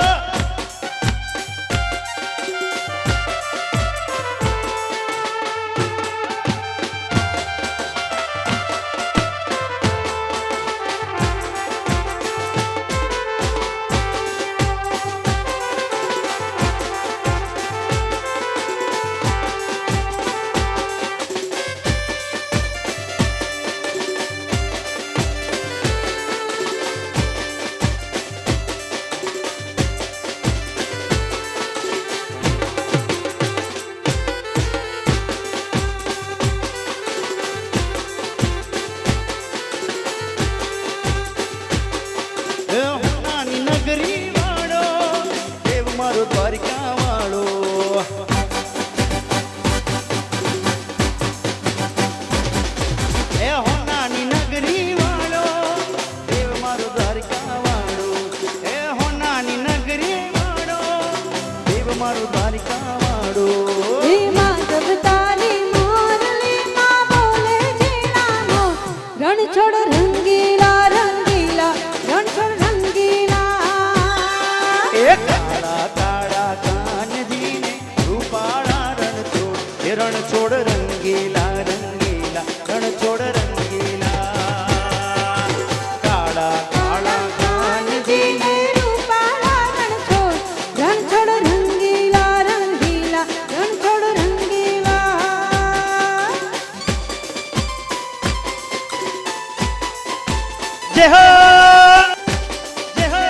નાની નગરી વાળો દેવ મારો દ્વારકા વાળો એ હો નાની નગરી વાળો દેવ મારો દ્વારકા વાળો એ હો નાની નગરી વાળો દેવ મારો દ્વારકા વાળો હે માધવ તારી મોરલીમાં બોલે જીણાનો રણ છોડ રંગીલા રંગીલા રણ છોડ રંગીલા એ કાળા કાળા કાનજીને રૂપાળા રણ છોડ રંગીલા રંગીલા રણ છોડ રંગીલા કાળા કાળા કાનજીને રૂપાળા રણ છોડ રંગીલા રંગીલા રણ છોડ રંગીલા જય હો જય હો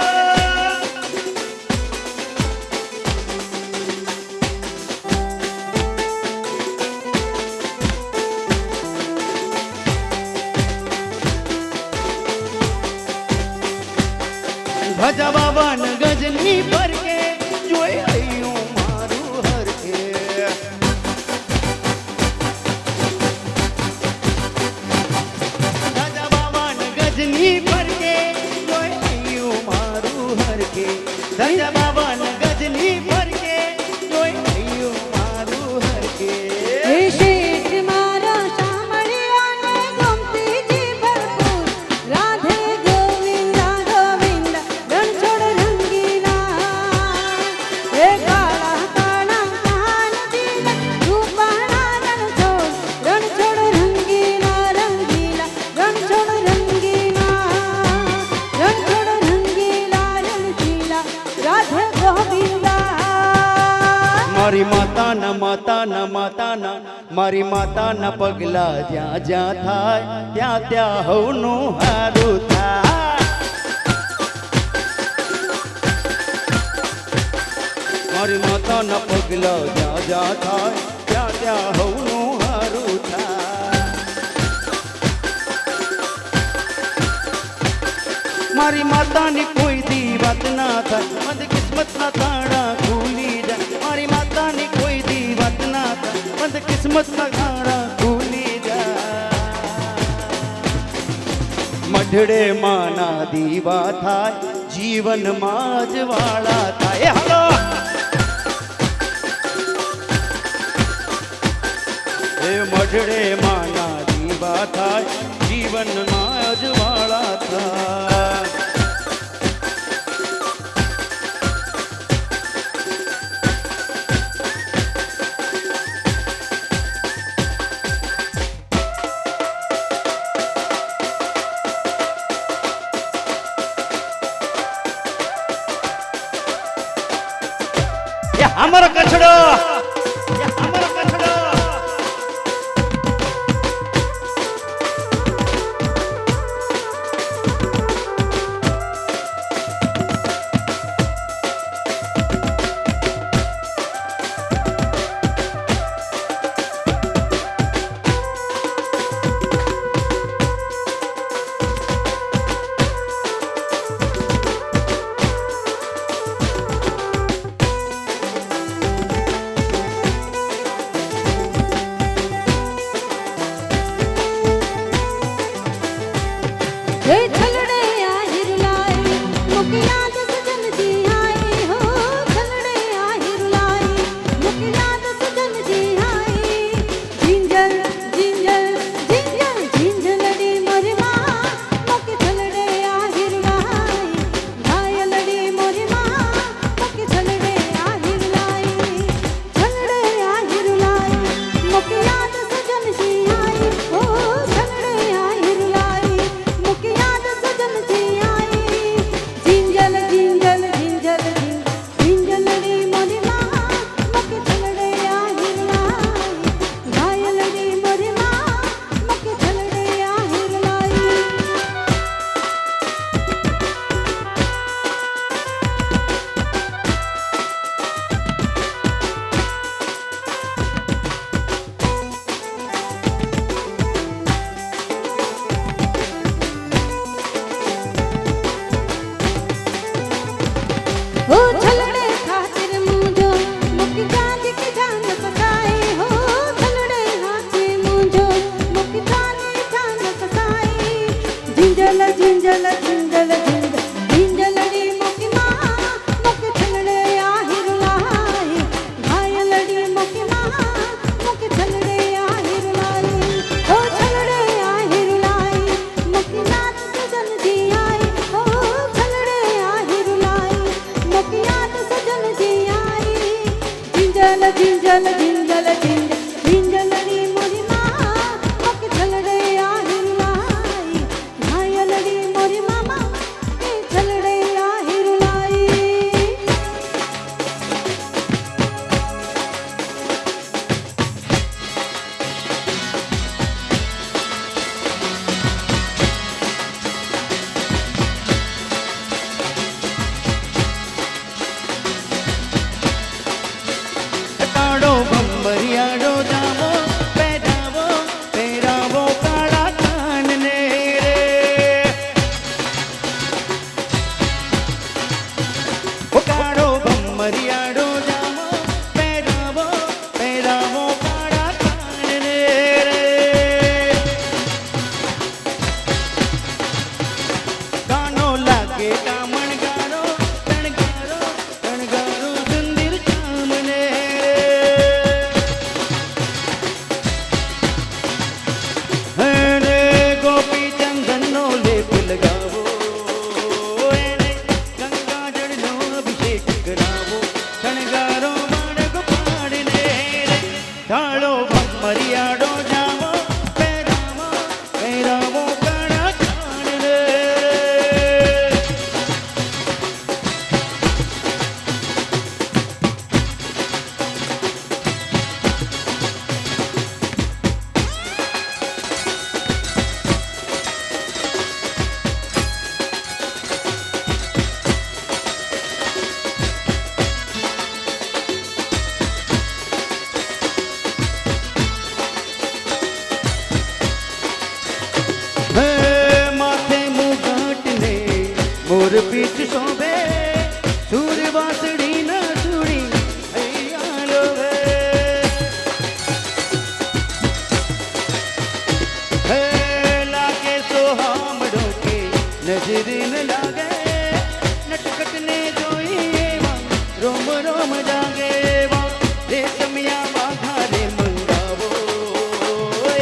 ભજવા વન ગજની પરકે જોઈ હૈયું મારું હરકે ભજવા વન ગજની પરકે જોઈ હૈયું મારું હરકે ભજવા વન ગજની પરકે જોઈ હૈયું મારું હરકે હે શેઠ મારા શામળિયાને ગમતી જી ભરપૂર રાધે ગોવિંદા ગોવિંદા રણ છોડ રંગીલા હે કાળા કાળા કાનજીને રૂપાળા રણ છોડ રંગીલા રંગીલા રણ છોડ રંગીલા રણ છોડ રંગીલા રણજીલા રાધે ગોવિંદા મારી માતાના માતાના માતાના મારી માતાના પગલા જ્યાં જ્યાં થાય ત્યાં ત્યાં હવનું હારું થાય મારી માતાના પગલા જ્યાં જ્યાં થાય ત્યાં ત્યાં હવનું હારું થાય મારી માતાની કોઈ દી વાત ના થાય મદ કિસ્મતના તાળા ખુલી જાય મારી માતાની કોઈ દી વાત ના થાય મદ કિસ્મતના તાળા ખુલી જાય મઢડે માના દીવા થાય જીવનમાં જ વાળા થાય એ હાલો એ મઢડે માના દીવા થાય જીવનમાં જ વાળા થાય અમારો કચડો અમારો કચડો લાગે કામણગારો શણગારો શણગારો સુંદર શ્યામને એને ગોપી ચંદનનો લેપ લગાવો એને ગંગાજળનો અભિષેક કરાવો શણગારો બાળક પાડને ઢાળો મરિયાડો જાવો પહેરાવો પહેરાવો કાળા કાનને માથે મુગટને મોર પીઠ શોભે સૂર વાસડી ના સુડી હૈયાલો હે લાગે સોહામડો કે નજર ન લાગે નટકટ ને જોઈ એવા રોમ રોમ જાગે એવા રેશમિયા બાઘા રે મંગાવો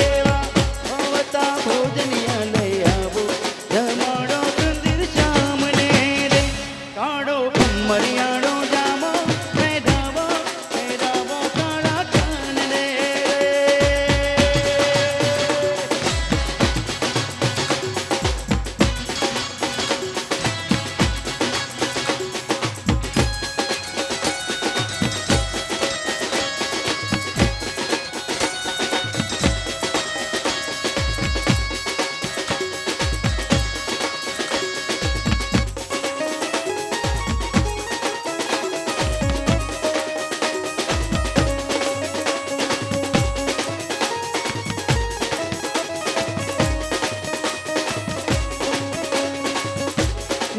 એવા ભવતા ભોજનિયા લઈ આવો જમાડો સુંદર શ્યામને રે કાળો મરિયાળો જામો પહેરાવો પહેરાવો કાળા કાનને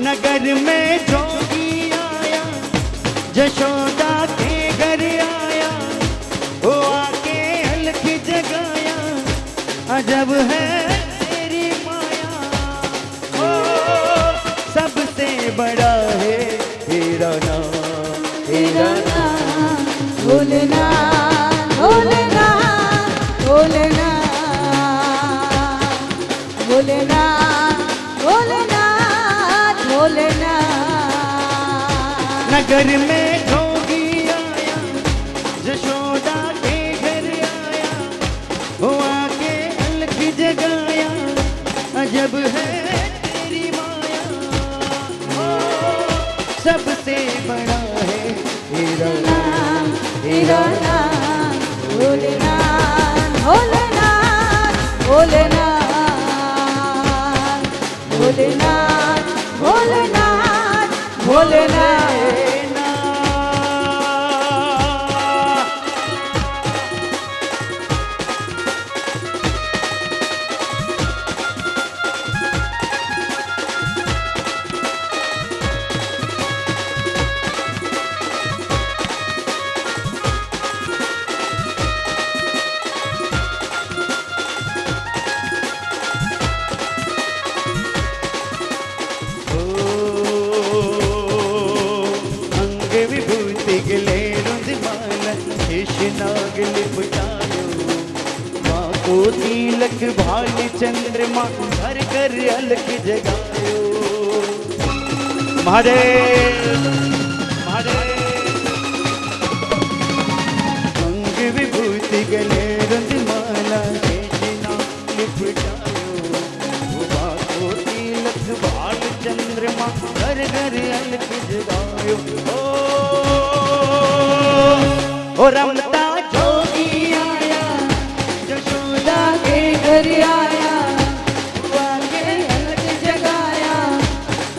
नगर में जोगी आया जशोदा के घर आया वो आके अलख जगाया अजब है तेरी माया ओ सबसे बड़ा है तेरा नाम तेरा नाम भोलना भोलना भोलना भोलना भोलना भोलना नगर में जोगी आया जशोदा के घर आया वो आके अलख जगाया अजब है तेरी माया ओ सबसे बड़ा है तेरा नाम तेरा नाम भोलना भोलना भोलना भोलना भोलना भोलना अंग विभूति गले रुंधमाल शेष नाग लिपटायो माँ को तिलक भाल चंद्रमा हर कर अलख जगायो महादेव महादेव अंग विभूति गले रुंधमाला शेष नाग लिपटायो माँ को तिलक भाल चंद्रमा घर घर अलख जगायो ओ रमता जोगी आया जशोदा के घर आया वाके अलग जगाया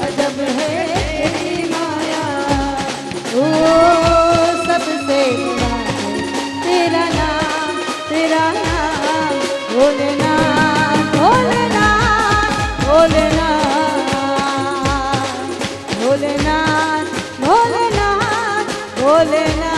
अजब है तेरी माया ओ सबसे बड़ा है तेरा नाम भोलना भोलना भोलना भोलना भोलना भोलना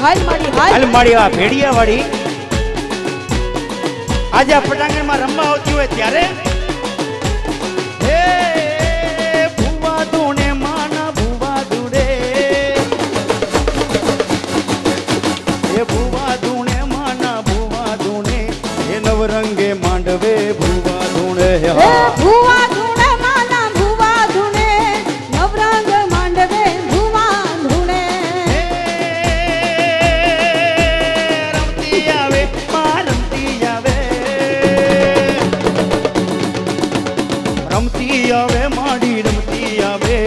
હાલ માડી હાલ. હાલ માડી આ ભેડિયા વાળી આજે આ પટાંગણમાં રમવા આવતી હોય ત્યારે હે ભૂવા ધૂણે માના ભૂવા ધૂણે હે ભૂવા ધૂણે માના ભૂવા ધૂણે હે નવરંગે માંડવે ભૂવા ધૂણે હે ભુવા ધૂણે માના ભુવા ધૂણે નવરંગ માંડવે ભુવા ધૂણે. રમતી આવે માં રમતી આવે રમતી આવે માડી રમતી આવે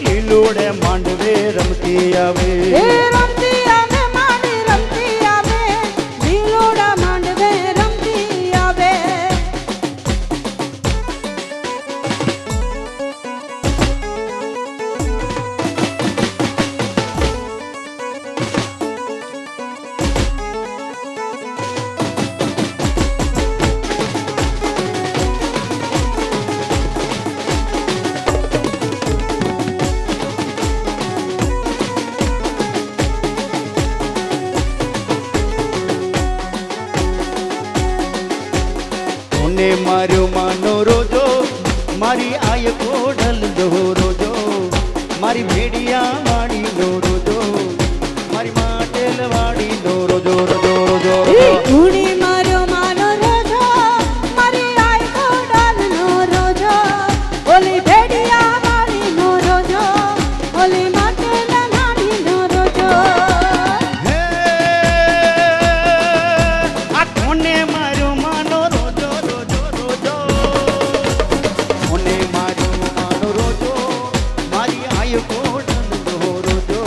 લીલોડે માંડવે રમતી આવે હે રમતી આવે માડી રમતી આવે લીલોડા માંડવે રમતી આવે. મને માર્યો માનો રોજો મારી આય કોડલ દો રોજો મારી ભેડિયા વાળી નો રોજો મારી માટેલ વાળી નો રોજો રોજો રોજો રોજો ધૂણી માર્યો માનો રોજો મારી આય કોડાલનો રોજો ઓલી ભેડિયા વાળીનો રોજો ઓલી માટેલા નાડીનો રોજો. હે આ કોને માર્યો માનો રોજો રોજો રોજો કોને માર્યો માનો રોજો મારી આય કોડલ દો રોજો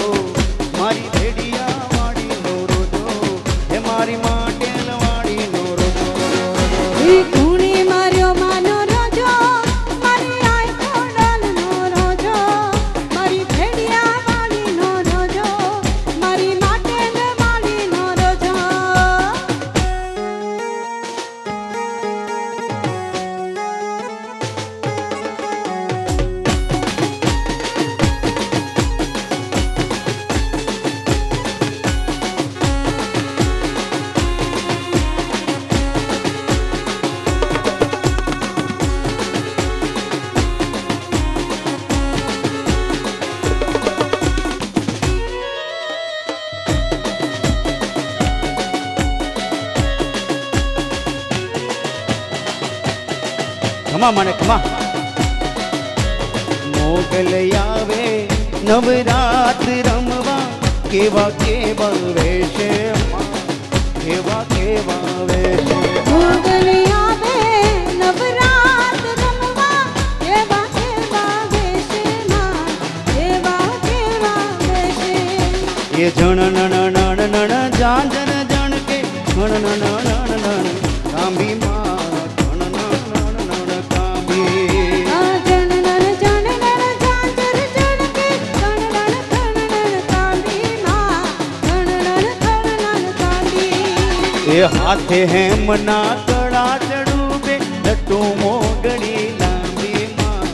મારી ભેડિયા વાળી નો રોજો હે મારી માટેલ વાળી નો રોજો ઈ ધૂણી માર્યો માનો રોજો મારી આય કોડાલનો રોજો મારી ભેડિયા વાળીનો રોજો મારી માટેલ વાળીનો રોજો. ખમા મને ખમા મોગલ આવે નવરાત રમવા કેવા કેવા વેશે કેવા કેવા વેશે મોગલ આવે નવરાત રમવા કેવા કેવા વેશમાં કેવા કેવા વેશે. એ જણ નણ નણ નણ જાંજર જણ કે નણ નણ નણ નણ કાંબી માં જણ નણ નણ નણ કાંબી આ જણનન જણનન જાંજર જણકે જણનન જણનન કાંડી માં જણનન જણનન કાંડી. એ હાથે હેમના કળા ચડુબે લટુ મોગડી લાંબી માં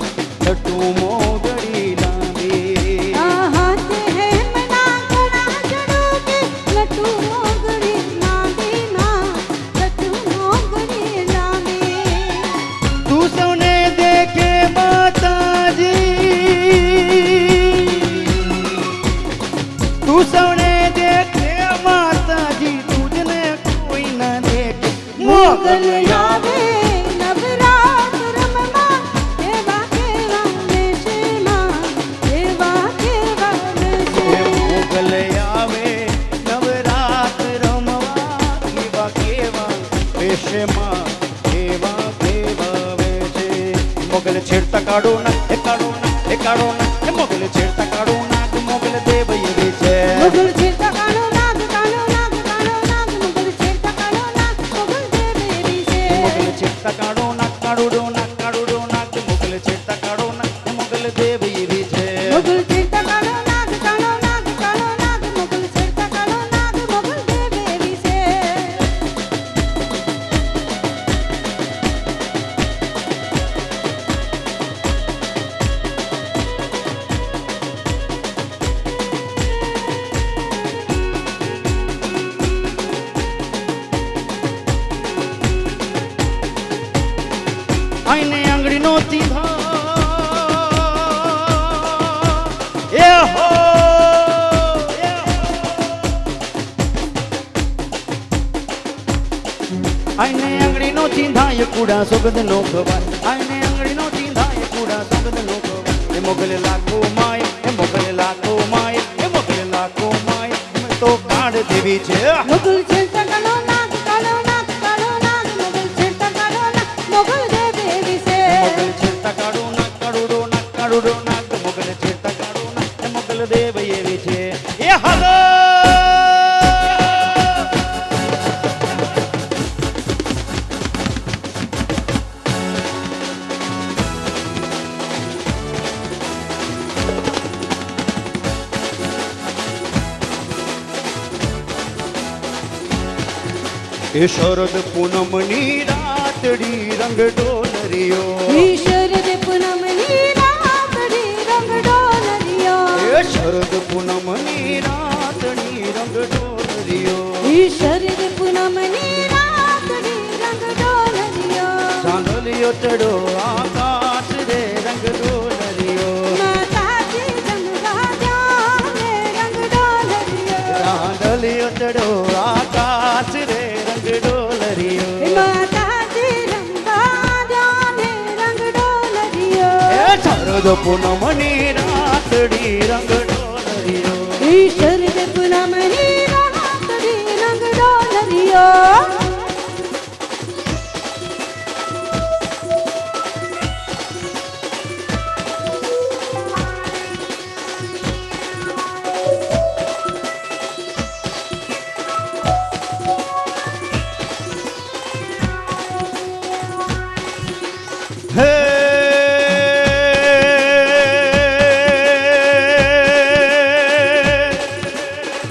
લટુ મોગડી લાંબી આ હાથે હેમના કળા ચડુકે લટુ મોગડી લાંબી માં લટુ મોગડી લાંબી. તું સૌને દેખે માતાજી તું સૌને દેખે માતાજી તુજને કોઈ ના દેખે મોગલ આવે નવરાત રમવા કેવા કેવા વેશમાં કેવા કેવા એ વેશે. મોગલ આવે નવરાત રમવા કેવા કેવા વેશમાં કેવા કેવા વેશે મોગલ છેડતા કાઢો ના એ કાઢો ના એ કાઢો ના એ મોગલ છેડતા કાઢો ના મોગલ દેવ એવી છે મોગલ છેડતા કાળો નાગ કાળો નાગ કાળો નાગ મોગલ છેડતા કાળો નાગ મોગલ દેવ એવી છે. મોગલ છેડતા કાઢો ના કાઢો ના કાઢો ના મોગલ છેડતા કાઢો ના મોગલ દેવ એવી છે મોગલ છેડતા કાળો નાગ કાળો નાગ કાળો નાગ મોગલ છેડતા કાળો નાગ મોગલ દેવ એવી છે. આઈને આંગળીનો ચીંધા એ હો આઈને આંગળીનો ચીંધાય કુડા સોગદ નો ખવાય આઈને આંગળીનો ચીંધાય કુડા સોગદ નો ખવાય એ મોગલ લાખો માય એ મોગલ લાખો માય એ મોગલ લાખો માય તો કાઢ દેવી છે મોગલ છે કાળો નાગ કાળો નાગ કાળો નાગ મોગલ છે કાળો નાગ મોગલ દેવી છે મોગલ છેડતા કાળો નાગ કાળુડો નાગ કાળુડો નાગ મોગલ છેડતા કાળો નાગ એ મોગલ દેવ એવી છે એ હાલો એ શરદ પૂનમની રાતડી રંગ ડોલરિયો ઈશ્વર દે પૂનમની રાતડી રંગ ડોલરિયો એ શરદ પૂનમની રાતડી રંગ ડોલરિયો ઈશ્વર દે પૂનમની રાતડી રંગ ડોલરિયો ચાંદલિયો ચડો આકાશ રે રંગ ડોલરિયો માતાજી રંગવા જાને રંગ ડોલરિયો ચાંદલિયો ચડો આકાશ રે રંગ ડોલરિયો માતાજી રંગવા જાને રંગ ડોલરિયો એ શરદ પૂનમની રાતડી રંગ ડોલરિયો ઈશ્વર દે પૂનમની રાતડી રંગ ડોલરિયો હે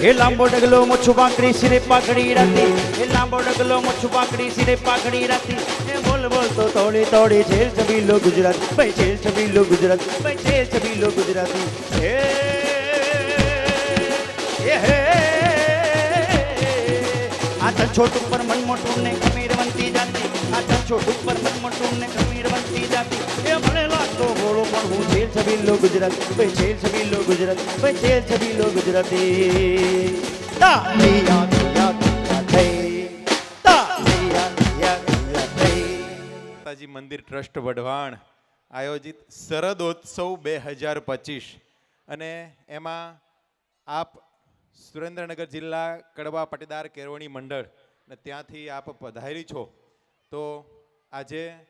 એ લાંબો ડગલો મોછું પાકડી સિરે પાકડી રાતી એ લાંબો ડગલો મોછું પાકડી સિરે પાકડી રાતી એ બોલ બોલ તો તોડી તોડી છેલ છબીલો ગુજરાત ભાઈ છેલ છબીલો ગુજરાત ભાઈ છેલ છબીલો ગુજરાતી હે હે આ તન છોટું પર મન મોટું ને ખમીરવંતી જાતી આ તન છોટું પર મન મોટું ને ખમીરવંતી જાતી એ મને લાગતો બોલો પણ હું છેલ છબીલો ગુજરાત ભાઈ છેલ છબીલો ગુજરાત ભાઈ છેલ છબીલો ગુજરાતી તાલિયા તિયા તિયા થઈ તાલિયા તિયા તિયા થઈ માતાજી મંદિર ટ્રસ્ટ વઢવાણ આયોજિત શરદોત્સવ 2025 અને એમાં આપ સુરેન્દ્રનગર જિલ્લા કડવા પાટીદાર કેળવણી મંડળ ને ત્યાંથી આપ પધારી છો તો આજે